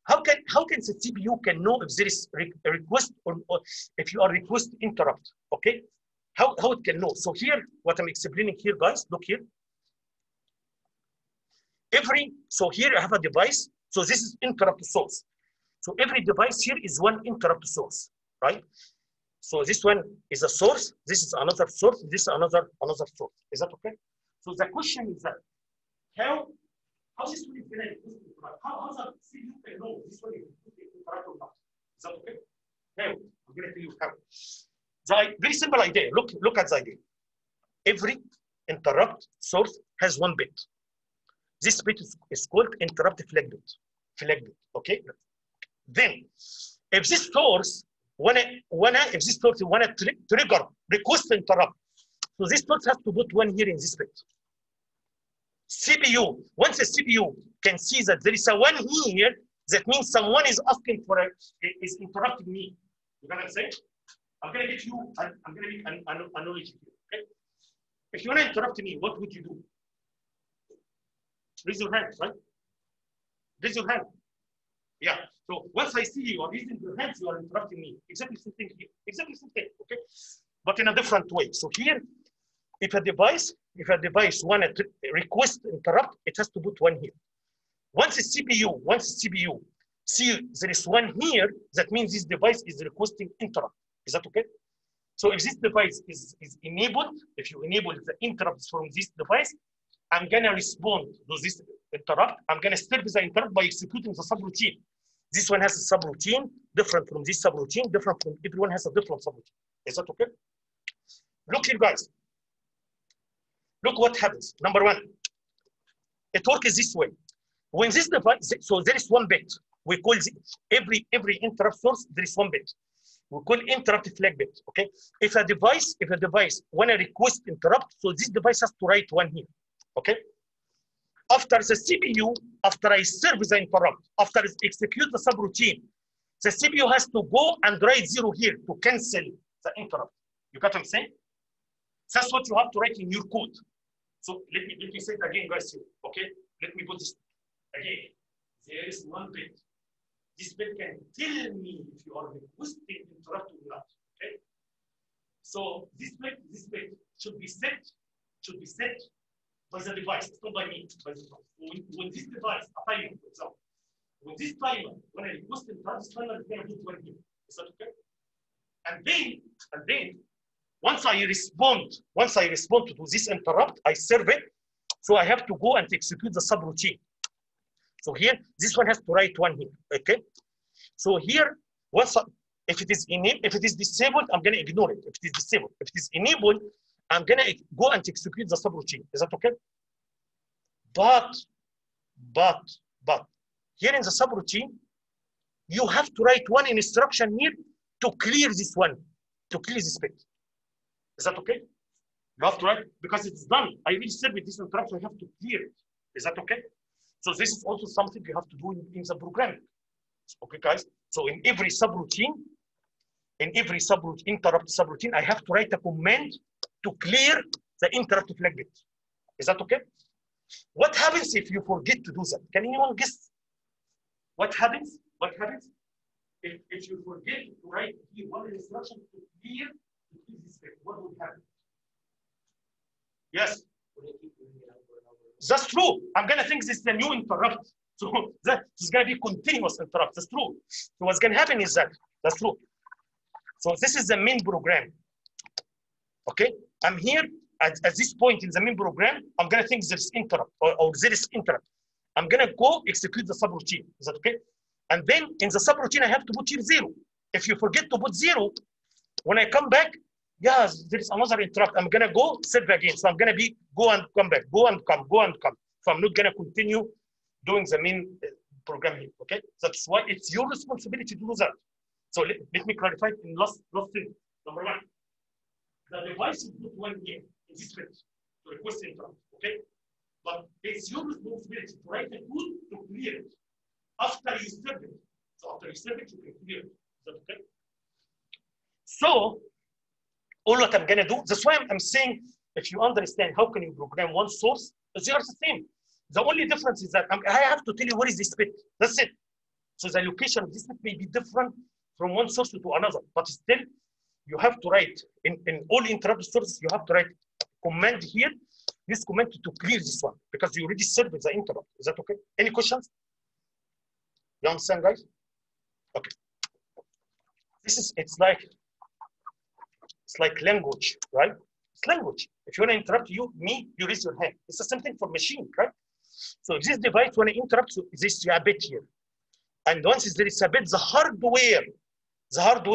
[SPEAKER 1] How can the CPU can know if there is a request or if you are request interrupt? Okay. How it can know? So here, what I'm explaining here, guys, look here. So here I have a device. So this is interrupt source. So every device here is one interrupt source, right? So this one is a source. This is another source. This is another source. Is that okay? So the question is that how this one is going to interrupt? How the CPU can know this one is interrupt or not? Is that okay? Now I'm going to tell you how. The very simple idea. Look at the idea. Every interrupt source has one bit. This bit is called interrupt flag bit. Okay. Then, if this source wanna trigger request interrupt, so this source has to put one here in this bit. CPU. Once the CPU can see that there is a one here, that means someone is asking for is interrupting me. You know what I'm saying? I'm gonna get you. I'm gonna make an analogy here. Okay. If you wanna interrupt me, what would you do? Raise your hand, right? Raise your hand. Yeah. So once I see you are raising your hands, you are interrupting me. Exactly the same thing here. Exactly the same thing. Okay. But in a different way. So here, if a device want to request interrupt, it has to put one here. Once the CPU see there is one here, that means this device is requesting interrupt. Is that okay? So if this device is enabled, if you enable the interrupts from this device, I'm gonna respond to this interrupt. I'm gonna serve the interrupt by executing the subroutine. This one has a subroutine different from this subroutine, different from everyone has a different subroutine. Is that okay? Look here, guys. Look what happens. Number one, it works this way. When this device, so there is one bit. We call every interrupt source, there is one bit. We call interrupt flag bit. Okay. If a device wanna request interrupt, so this device has to write one here. Okay. After the CPU, after I serve the interrupt, after I execute the subroutine, the CPU has to go and write 0 here to cancel the interrupt. You got what I'm saying? That's what you have to write in your code. So let me say it again, guys. Here. Okay. Let me put this again. There is one bit. This bit can tell me if you are requesting interrupt or not. Okay. So this bit should be set by the device. It's not by me. By the device. When this device, a timer, for example, when this timer, when I request interrupt, this timer is going to put one here. Is that okay? And then once I respond to this interrupt, I serve it. So I have to go and execute the subroutine. So here, this one has to write one here. Okay. So here, if it is disabled, I'm gonna ignore it. If it is disabled, if it is enabled, I'm gonna go and execute the subroutine. Is that okay? But here in the subroutine, you have to write one instruction here to clear this one, to clear this bit. Is that okay? You have to write because it's done. I will serve with this interruption. I have to clear it. Is that okay? So this is also something you have to do in the programming. Okay, guys. So in every subroutine, interrupt subroutine, I have to write a command to clear the interrupt flag bit. Is that okay? What happens if you forget to do that? Can anyone guess? What happens? What happens if you forget to write here one instruction to clear this bit? What would happen? Yes. That's true. I'm gonna think this is a new interrupt. So that is gonna be continuous interrupt. That's true. So what's gonna happen is that's true. So this is the main program. Okay, I'm here at this point in the main program. I'm gonna think there's interrupt or there is interrupt. I'm gonna go execute the subroutine. Is that okay? And then in the subroutine, I have to put here 0. If you forget to put 0, when I come back, yes, there is another interrupt. I'm gonna go serve again. So I'm gonna be go and come back, go and come, go and come. So I'm not gonna continue doing the main program here. Okay, that's why it's your responsibility to do that. So let me clarify in last thing. Number one, device should put one here in this field to request interrupt, okay? But it's your responsibility to write the code to clear it. After you serve it. So after you serve it, you can clear it. Is that okay? So all what I'm gonna do, that's why I'm saying, if you understand how can you program one source, they are the same. The only difference is that I have to tell you where is this bit. That's it. So the location of this bit may be different from one source to another, but still you have to write in all interrupt sources, you have to write command here, this command to clear this one because you already served the interrupt. Is that okay? Any questions? You understand, guys? Okay. This is it's like language, right? It's language. If you want to interrupt you raise your hand. It's the same thing for machine, right? So this device when it interrupts this a bit here, and once there is a bit, the hardware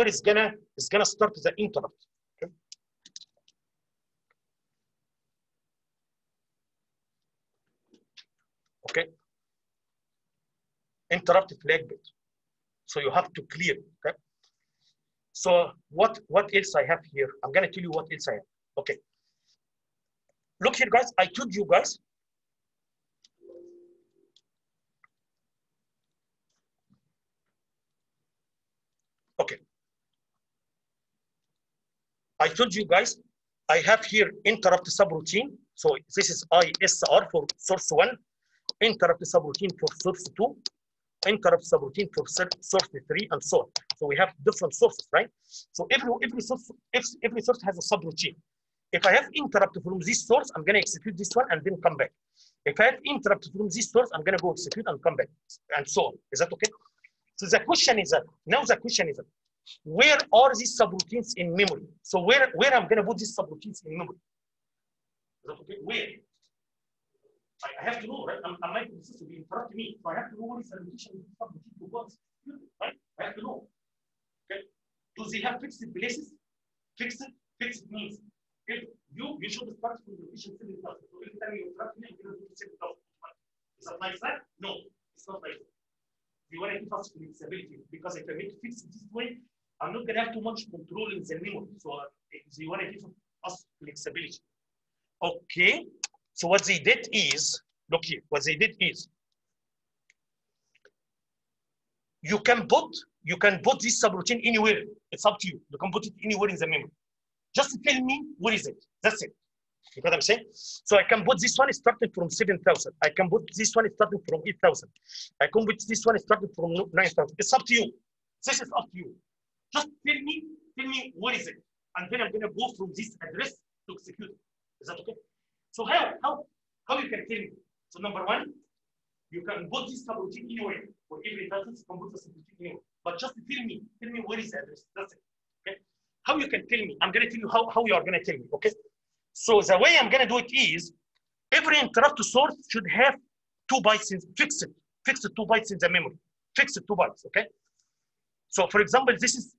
[SPEAKER 1] is gonna start the interrupt. Okay. Okay. Interrupt flag bit. So you have to clear it. Okay. So what else I have here? I'm gonna tell you what else I have. Okay. Look here, guys. I told you guys. Okay. I told you guys, I have here interrupt subroutine. So this is ISR for source 1, interrupt subroutine for source 2, interrupt subroutine for source 3, and so on. So we have different sources, right? So every source has a subroutine. If I have interrupt from this source, I'm going to execute this one and then come back. If I have interrupt from this source, I'm going to go execute and come back, and so on. Is that okay? So the question is that, where are these subroutines in memory? So where I'm going to put these subroutines in memory? Is that okay? Where? I have to know, right? I might be system will interrupt me, so I have to know what is the location of the subroutine to go, right? I have to know. Okay. Do they have fixed places? Fixed means if you should start from location 7,000. So every time you interrupt me, I'm going to do 7,000. Is that like that? No, it's not like that. You want to give us flexibility because if I make it fix it this way, I'm not going to have too much control in the memory. So you want to give us flexibility. Okay. So what they did is, look here, what they did is, you can put this subroutine anywhere. It's up to you. You can put it anywhere in the memory. Just tell me where is it. That's it. You know what I'm saying? So I can put this one starting from 7,000. I can put this one starting from 8,000. I can put this one starting from 9,000. It's up to you. This is up to you. Just tell me where is it, and then I'm gonna go from this address to execute it. Is that okay? So how you can tell me? So number one, you can put this subroutine anywhere. For every instance, you can put the subroutine anywhere. But just tell me where is the address. That's it. Okay? How you can tell me? I'm gonna tell you how you are gonna tell me. Okay? So the way I'm gonna do it is, every interrupt source should have 2 bytes in fixed 2 bytes in the memory. Fixed 2 bytes. Okay? So for example, this is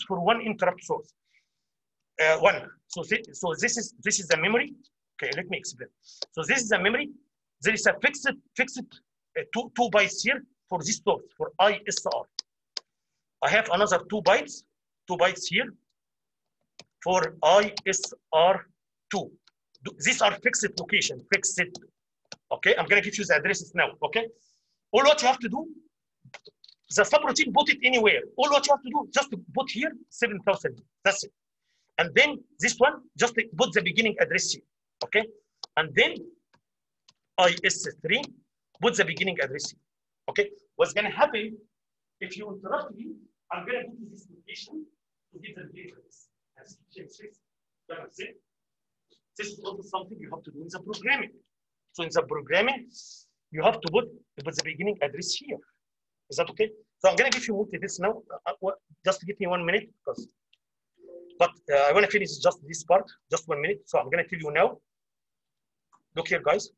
[SPEAKER 1] for one interrupt source. One. So this is the memory. Okay, let me explain. So this is the memory. There is a fixed 2 bytes here for this source for ISR. I have another 2 bytes here for ISR2. These are fixed location, fixed. Okay, I'm gonna give you the addresses now. Okay, all what you have to do, the subroutine put it anywhere. All what you have to do, just to put here 7,000. That's it. And then this one, just put the beginning address here. Okay, and then IS3, put the beginning address here. Okay, what's gonna happen if you interrupt me? I'm gonna go to this location to get the beginning address. This is also something you have to do in the programming. So in the programming, you have to put the beginning address here. Is that okay? So I'm gonna give you multi this now. Just give me 1 minute, but I want to finish just this part, just 1 minute. So I'm gonna tell you now. Look here, guys.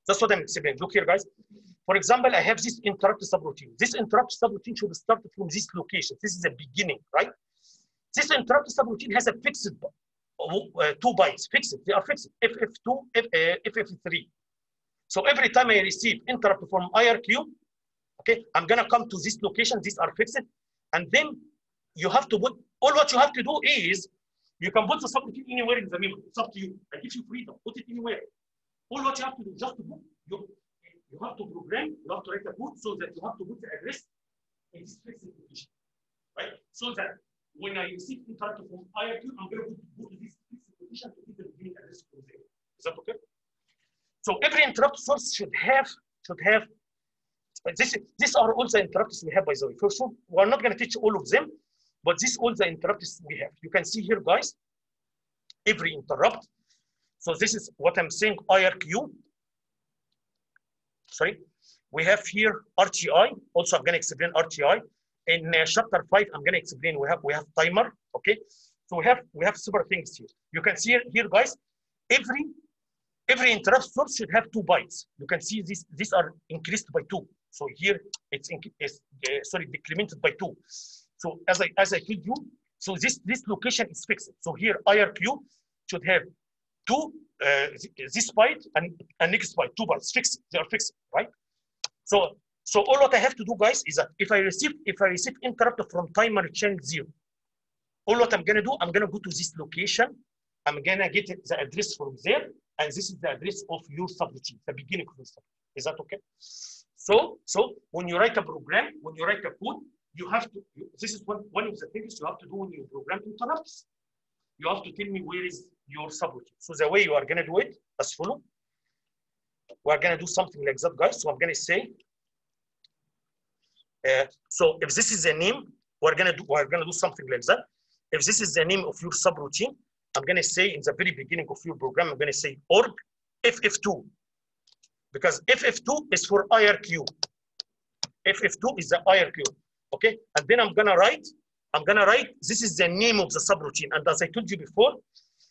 [SPEAKER 1] That's what I'm explaining. Look here, guys. For example, I have this interrupt subroutine. This interrupt subroutine should start from this location. This is the beginning, right? This interrupt subroutine has a fixed 2 bytes. Fixed. They are fixed. FF2, FF3. So every time I receive interrupt from IRQ, okay, I'm gonna come to this location. These are fixed, and then you have to put, all what you have to do is, you can put the subroutine anywhere in the memory. It's up to you. I give you freedom. Put it anywhere. All what you have to do, just to put, you have to program, you have to write a code so that you have to put the address in this fixed location, right? So that when I receive interrupt from IRQ, I'm going to go to this fixed location to get the beginning address from there. Is that okay? So every interrupt source should have these are all the interrupts we have, by the way. For sure, we're not going to teach all of them, but these all the interrupts we have. You can see here, guys, every interrupt. So this is what I'm saying, IRQ. Sorry, we have here RTI. Also, I'm going to explain RTI. In chapter 5, I'm going to explain we have timer. Okay, so we have several things here. You can see here, guys, every interrupt source should have 2 bytes. You can see these are increased by 2. So here it's decremented by 2. So as I told you, so this location is fixed. So here IRQ should have 2 this byte and next byte, 2 bytes fixed. They are fixed, right? So all what I have to do, guys, is that if I receive interrupt from timer channel 0, all what I'm gonna do, I'm gonna go to this location. I'm gonna get the address from there, and this is the address of your subroutine, the beginning of the subroutine. Is that okay? So when you write a program, when you write a code, you have to. This is one of the things you have to do when you program interrupts. You have to tell me where is your subroutine. So the way you are gonna do it, as follow. We are gonna do something like that, guys. So I'm gonna say. So if this is the name, we're gonna do something like that. If this is the name of your subroutine, I'm gonna say in the very beginning of your program, I'm gonna say org ff2, because ff2 is for IRQ. ff2 is the IRQ. Okay, and then I'm gonna write. This is the name of the subroutine, and as I told you before,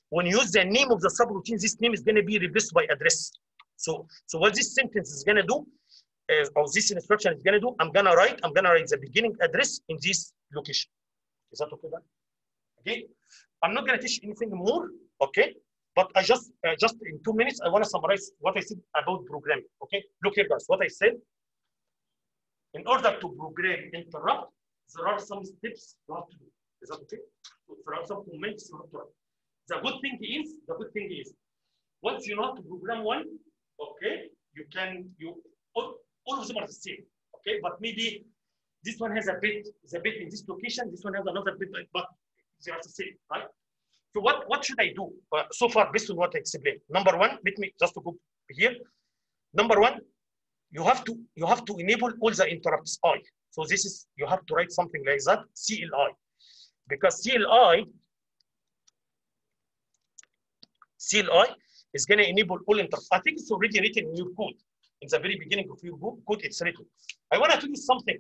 [SPEAKER 1] when you use the name of the subroutine, this name is gonna be replaced by address. So what this sentence is gonna do, or this instruction is gonna do, I'm gonna write the beginning address in this location. Is that okay, guys? Okay, I'm not gonna teach anything more. Okay, but I just in 2 minutes I want to summarize what I said about programming. Okay, look here, guys. What I said. In order to program interrupt, there are some steps you have to do. Is that okay? So there are some comments you have to write. The good thing is, once you know how to program one, okay, all of them are the same. Okay, but maybe this one has the bit in this location, this one has another bit, but they are the same, right? So what should I do so far based on what I explained? Number one, let me just go here. Number one, you have to enable all the interrupts I. So this is, you have to write something like that, CLI, because CLI is going to enable all interrupts. I think it's already written in your code. In the very beginning of your code, it's written. I want to tell you something.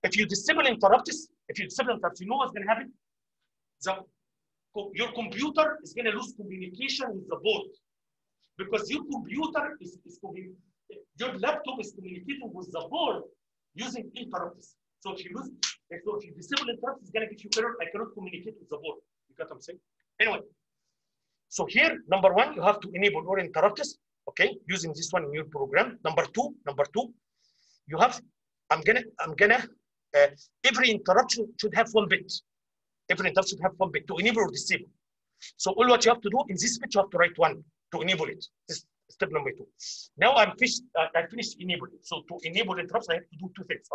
[SPEAKER 1] If you disable interrupts, you know what's going to happen? Your computer is going to lose communication with the board, because your computer your laptop is communicating with the board using interrupts. So if you disable interrupts, it's going to give you error. I cannot communicate with the board. You got what I'm saying? Anyway, so here, number one, you have to enable all interrupts. Okay, using this one in your program. Number two, you have. I'm gonna. Every interruption should have 1 bit. Every interrupt should have 1 bit to enable or disable. So all what you have to do in this bit, you have to write 1 to enable it. This is step number 2. Now I finished enabling. So to enable interrupts, I have to do 2 things.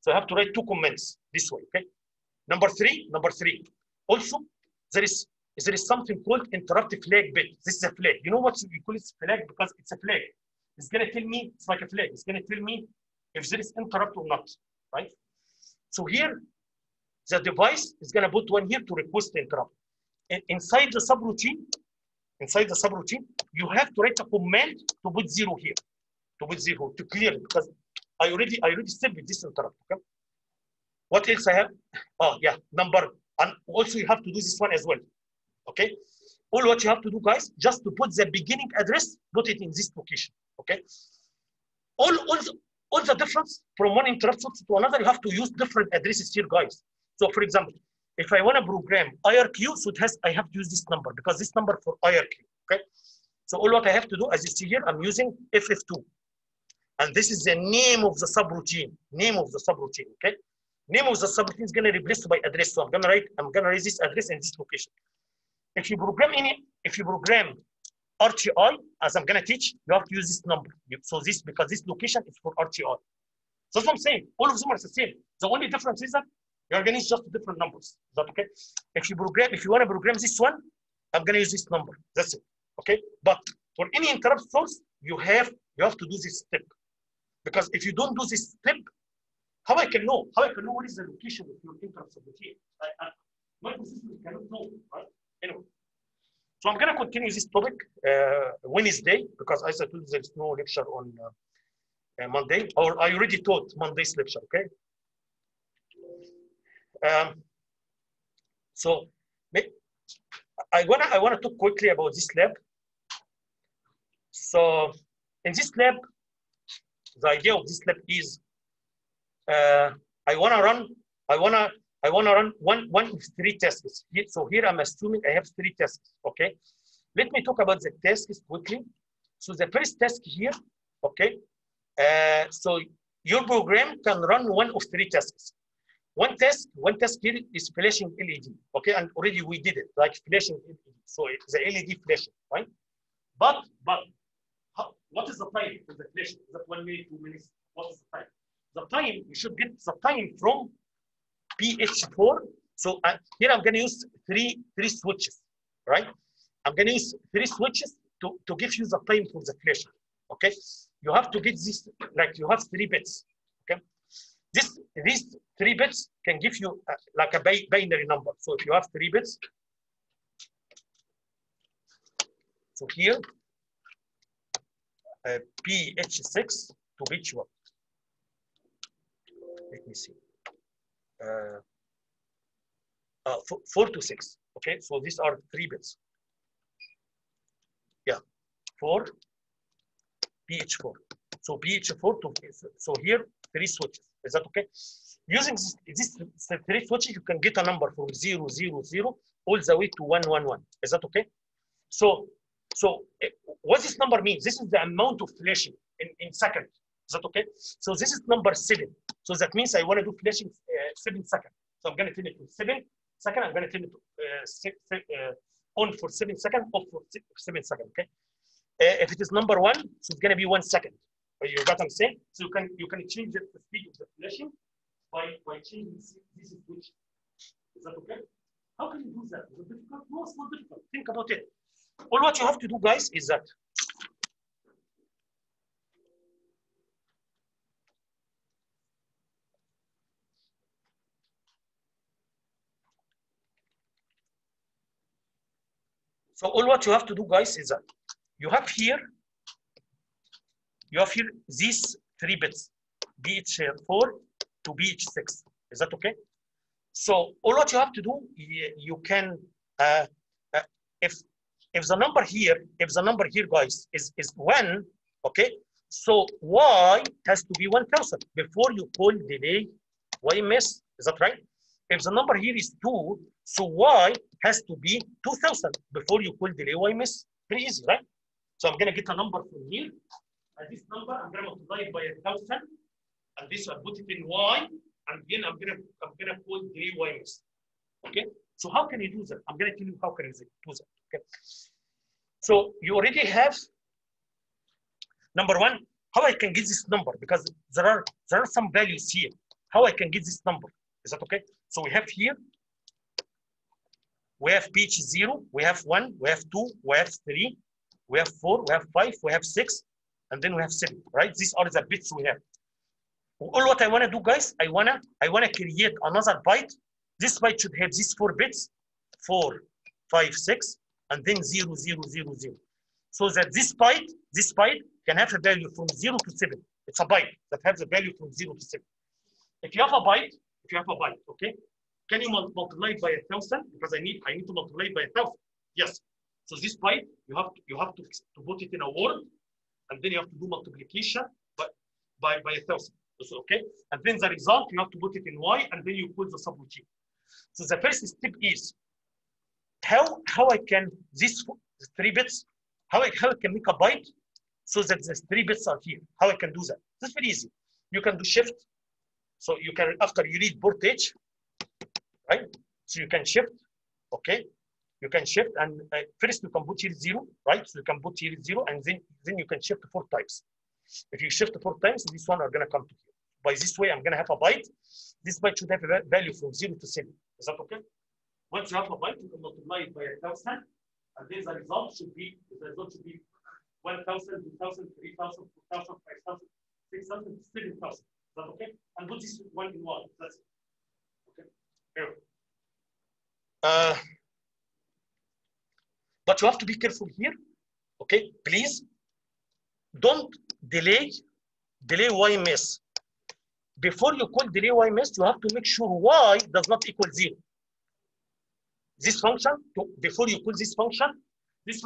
[SPEAKER 1] So I have to write 2 comments this way. Okay. Number three. Also, there is something called interrupt flag bit. This is a flag. You know what we call it flag? Because it's a flag. It's gonna tell me, it's like a flag. It's gonna tell me if there is interrupt or not, right? So here, the device is gonna put 1 here to request the interrupt. Inside the subroutine, you have to write a command to put 0 here, to clear it, because I already saved this interrupt. Okay. What else I have? Oh yeah, and also you have to do this one as well. Okay, all what you have to do, guys, just to put the beginning address, put it in this location. Okay, all the difference from one interrupt source to another, you have to use different addresses here, guys. So for example, if I want to program IRQ, so I have to use this number, because this number for IRQ. Okay, so all what I have to do, as you see here, I'm using FF2, and this is the name of the subroutine. Okay, Name of the subroutine is going to be replaced by address. So I'm going to write this address in this location. If you program RTI, as I'm going to teach, you have to use this number. So because this location is for RTI. So that's what I'm saying. All of them are the same. The only difference is that you're going to use just different numbers. Is that okay? If you want to program this one, I'm going to use this number. That's it. Okay. But for any interrupt source, you have to do this step. Because if you don't do this step, how I can know? How I can know what is the location of your interrupt subroutine? My system cannot know, right? Anyway. So I'm going to continue this topic Wednesday, because as I told you, there's no lecture on Monday, or I already taught Monday's lecture, okay? So I wanna talk quickly about this lab. So in this lab, the idea of this lab is I wanna run one of 3 tasks. So here I'm assuming I have 3 tasks. Okay, let me talk about the tasks quickly. So the first task here, okay. So your program can run one of 3 tasks. One task here is flashing LED. Okay, and already we did it, like flashing LED. So it's the LED flashing, right? But what is the time for the flashing? Is that 1 minute, 2 minutes? What is the time? The time, you should get the time from PH4. So here I'm going to use three switches, right? I'm going to use 3 switches to give you the time for the flashing. Okay, you have to get this, like you have 3 bits. Okay, these 3 bits can give you like a binary number. So if you have 3 bits, so here PH6 to reach what? Let me see. 4 to 6. Okay, so these are 3 bits. Yeah, 4. PH4. So PH4 to, so here 3 switches. Is that okay? Using this 3 switches, you can get a number from 0, 0, 0 all the way to 1, 1, 1. Is that okay? So what this number means? This is the amount of flashing in seconds. Is that okay? So this is number 7. So that means I want to do flashing 7 seconds. So I'm going to turn it to 7 seconds. I'm going to turn it on for 7 seconds, off for 7 seconds. Okay. If it is number 1, so it's going to be 1 second. You got what I'm saying? So you can change the speed of the flashing by changing this switch. Is that okay? How can you do that? Is it difficult? No, it's not difficult. Think about it. All what you have to do, guys, is that so all what you have to do, guys, is that you have here these 3 bits, BH4 to BH6. Is that okay? So all what you have to do, you can if the number here, guys, is 1, okay, so Y has to be 1000 before you call delay Y miss. Is that right? If the number here is 2, so Y has to be 2000 before you call delay Y miss. Pretty easy, right? So I'm gonna get a number from here, and this number I'm gonna multiply it by 1000, and this I'll put it in Y, and then I'm gonna call delay Y miss. Okay. So how can you do that? I'm gonna tell you how can you do that. Okay. So you already have number 1. How I can get this number, because there are some values here. How I can get this number? Is that okay? So we have here. We have PH0. We have 1. We have 2. We have 3. We have 4. We have 5. We have 6, and then we have 7. Right? These are the bits we have. All what I want to do, guys, I wanna create another byte. This byte should have these 4 bits, 4, 5, 6, and then 0, 0, 0, 0. So that this byte can have a value from 0 to 7. It's a byte that has a value from 0 to 7. If you have a byte, okay, can you multiply it by 1000? Because I need to multiply it by 1000. Yes. So this byte, you have to put it in a word, and then you have to do multiplication by 1000. So, okay, and then the result you have to put it in Y, and then you put the subroutine. So the first step is how I can these 3 bits, how I can make a byte so that the 3 bits are here. How I can do that? That's very easy. You can do shift So you can, after you read port H, right? So you can shift, okay? You can shift, and first you can put here 0, right? So you can put here 0, and then you can shift 4 times. If you shift 4 times, this one are gonna come to here. By this way, I'm gonna have a byte. This byte should have a value from 0 to 7. Is that okay? Once you have a byte, you can multiply it by 1,000, and then the result should be 1,000, 2,000, 3,000, 4,000, 5,000, 6,000, 7,000. Is that okay? And put this one in one. That's it. Okay. Here. But you have to be careful here. Okay, please don't delay YMS. Before you call delay YMS, you have to make sure y does not equal 0. This function, before you call this function does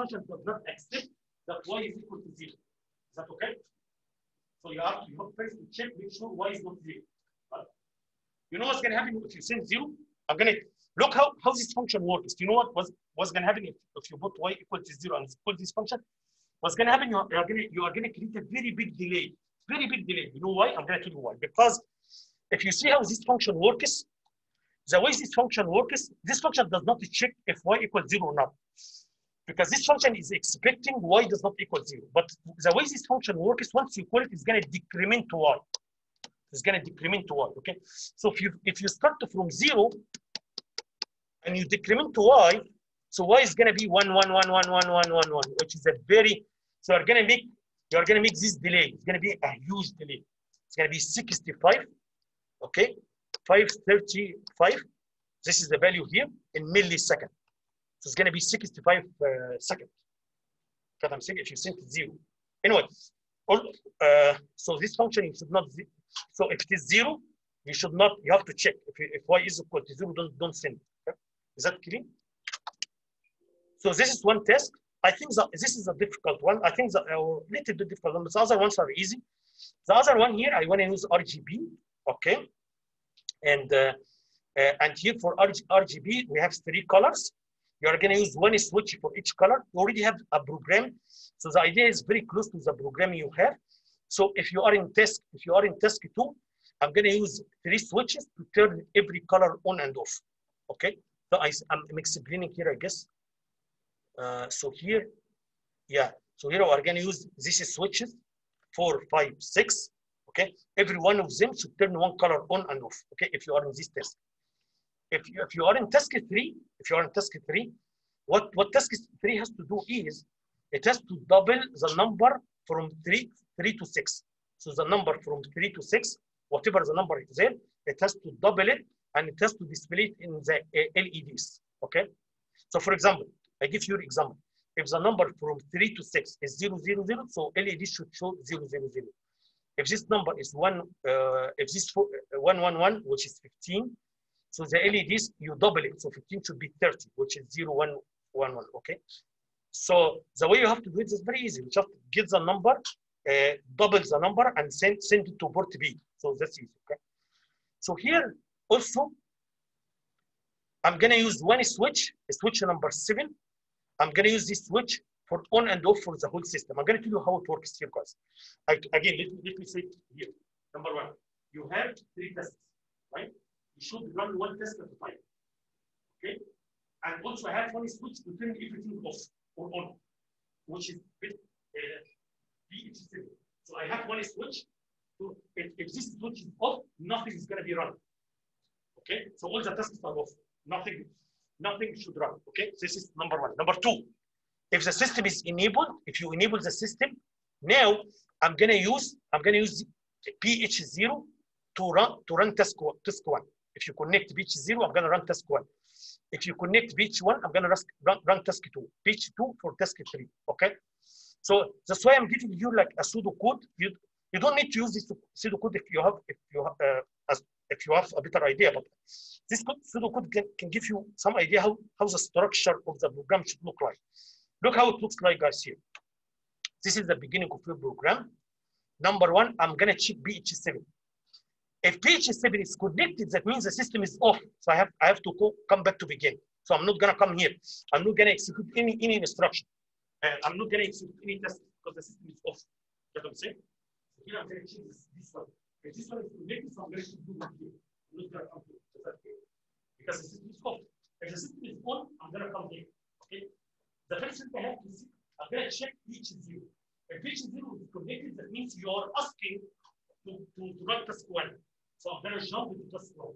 [SPEAKER 1] not accept that y is equal to 0. Is that okay? So you have first to check, make sure y is not 0. Right? You know what's going to happen if you send 0? I'm going to look how this function works. Do you know what's going to happen if you put y equal to 0 and call this function? What's going to happen? You are going to create a very big delay. Very big delay. You know why? I'm going to tell you why. Because if you see how this function works, the way this function works, this function does not check if y equals 0 or not. Because this function is expecting y does not equal 0. But the way this function works, once you call it, it's going to decrement to y. It's going to decrement to y. Okay. So if you start from 0 and you decrement to y, so y is going to be 1, 1, 1, 1, 1, 1, 1, 1, which is a very, so you're going to make this delay. It's going to be a huge delay. It's going to be 65, okay, 535. This is the value here in milliseconds. So it's going to be 65 seconds. What I'm saying, if you send it 0. Anyway, so this function you should not. So if it is 0, you should not. You have to check if y is equal to 0. Don't send it. Okay? Is that clear? So this is one test. I think that this is a difficult one. I think that a little bit difficult one, but the other ones are easy. The other one here, I want to use RGB, okay? And here for RGB, we have 3 colors. You are going to use one switch for each color. You already have a program, so the idea is very close to the program you have. So if you are in task 2, I'm going to use 3 switches to turn every color on and off. Okay, so I'm explaining here, I guess. So here, yeah. So here we are going to use these switches, 4, 5, 6. Okay, every one of them should turn one color on and off. Okay, if you are in this task. If you are in task 3, what task 3 has to do is it has to double the number from 3 to 6. So the number from 3 to 6, whatever the number is there, it has to double it and it has to display it in the LEDs. Okay. So for example, I give you an example. If the number from 3 to 6 is 0, 0, 0, so LED should show 0, 0, 0. If this number is 1, if this 1, 1, 1, which is 15, so the LEDs, you double it. So 15 should be 30, which is 0, 1, 1, 1, okay? So the way you have to do it is very easy. You just get the number, double the number, and send it to port B. So that's easy, okay? So here also, I'm gonna use one switch number 7. I'm gonna use this switch for on and off for the whole system. I'm gonna tell you how it works here, guys. Again, let me say it here. Number 1, you have 3 tests, right? You should run one test at a time, okay? And also I have one switch to turn everything off or on, which is BH7. So I have one switch. So if this switch is off, nothing is going to be run. Okay, so all the tests are off. Nothing should run. Okay, this is number 1. Number 2, if the system is enabled, if you enable the system, now I'm gonna use PH0 to run task 1. If you connect PH0, I'm gonna run task 1. If you connect PH1, I'm gonna run task 2. PH2 for task 3. Okay. So that's why I'm giving you like a pseudo code. You don't need to use this pseudo code if you have a better idea. But this pseudo code can give you some idea how the structure of the program should look like. Look how it looks like, guys, here. This is the beginning of your program. Number 1, I'm gonna check PH7. If PH7 is connected, that means the system is off. So I have to come back to begin. So I'm not gonna come here. I'm not gonna execute any instruction. I'm not gonna execute any test because the system is off. That's what I'm saying. So here I'm gonna change this one. If this one is connected, so I'm going to do it here. I'm not going to come here because the system is off. If the system is on, I'm going to come here. Okay. The first thing I have to see, I'm going to check each zero. If each zero is connected, that means you are asking to run task one. So I'm going to jump into task one.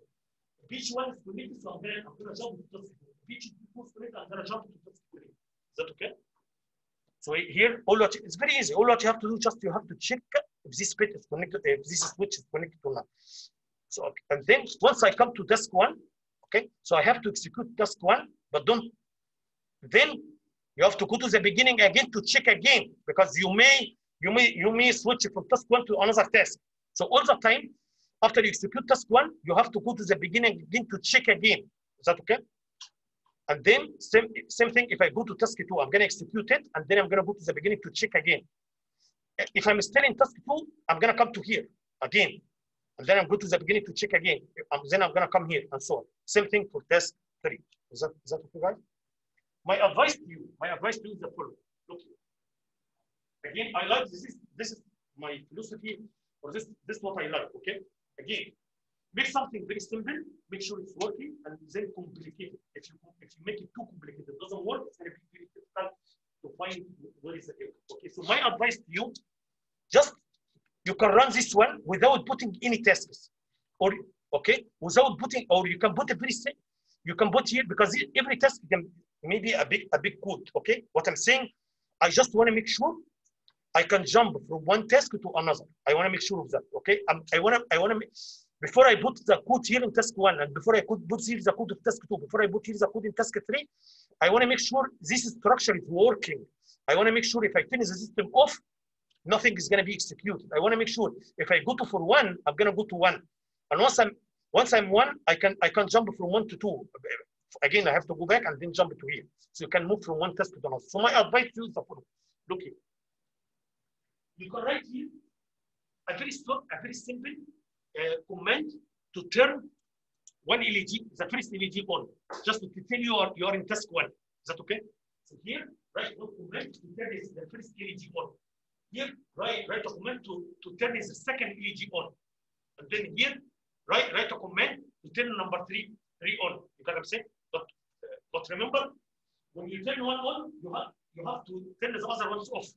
[SPEAKER 1] If each one is connected, so I'm going to jump into task two. If each two is connected, I'm going to jump into task three. Is that okay? So here, it's very easy. All what you have to do, just you have to check if this bit is connected, if this switch is connected or not. So, okay. And then once I come to task one, okay, so I have to execute task one, but then you have to go to the beginning again to check again, because you may switch from task one to another task. So all the time, after you execute task one, you have to go to the beginning again to check again. Is that okay? And then same thing, if I go to task two, I'm going to execute it, and then I'm going to go to the beginning to check again. If I'm still in task two, I'm going to come to here again. And then I'm going to the beginning to check again. Then I'm going to come here and so on. Same thing for task three. Is that okay, guys? My advice to you is the following. Look here. Again, I like this is my philosophy, or this is what I like. Okay. Again, make something very simple, make sure it's working, and then complicate it. If you make it too complicated, it doesn't work, it's going to be very difficult to find where is the error. Okay, so my advice to you, just you can run this one without putting any tasks, or okay, without putting, or you can put a very simple, you can put here, because every task can maybe a big code. Okay, what I'm saying, I just want to make sure I can jump from one task to another. I want to make sure of that. Okay, I want to make, before I put the code here in task one, and before I could put here the code in task two, before I put here the code in task three, I want to make sure this structure is working. I want to make sure if I finish the system off, nothing is going to be executed. I want to make sure if I go to for one, I'm going to go to one, and once I'm one, I can jump from one to two. Again, I have to go back and then jump to here, so you can move from one task to another. So my advice to you is the following. Look here. You can write here a very simple command to turn one LED, the first LED on, just to tell you are in task one. Is that okay? So here, write one command to turn the first LED on. Here, write a command to turn the second LED on. And then here, write a command to turn number three on. You get what I'm saying? But remember, when you turn one on, you have to turn the other ones off. Is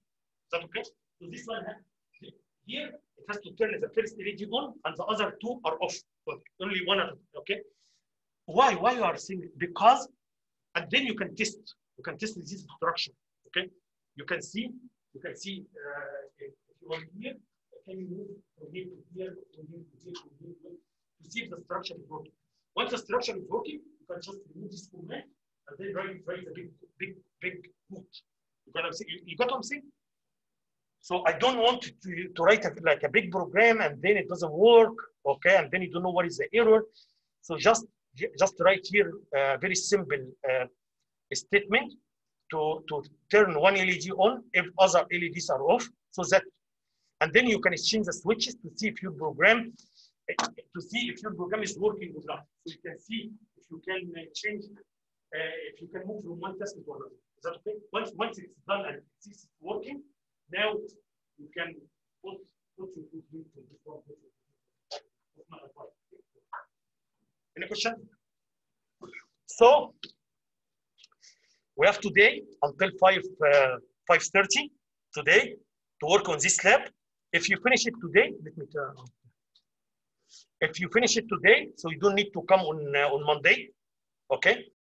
[SPEAKER 1] that okay? So this one here, it has to turn the first LED on, and the other two are off. But only one of them. Okay. Why you are saying? Because, and then you can test. You can test this instruction. Okay. You can see. If you want here, can you move from here to here, from here to here, from here to here, to see if the structure is working. Once the structure is working, you can just remove this command and then write a big boot. You got what I'm saying? So I don't want to write like a big program and then it doesn't work, okay? And then you don't know what is the error. So just write here a very simple statement to turn one LED on if other LEDs are off, so that, and then you can exchange the switches to see if your program is working or not. So you can see if you can change, if you can move from one task to another. Is that okay? Once it's done and it's working, now you can put your food to this one. Any question? So we have today until 5:30 today to work on this lab. If you finish it today, let me turn on. If you finish it today, so you don't need to come on Monday, okay?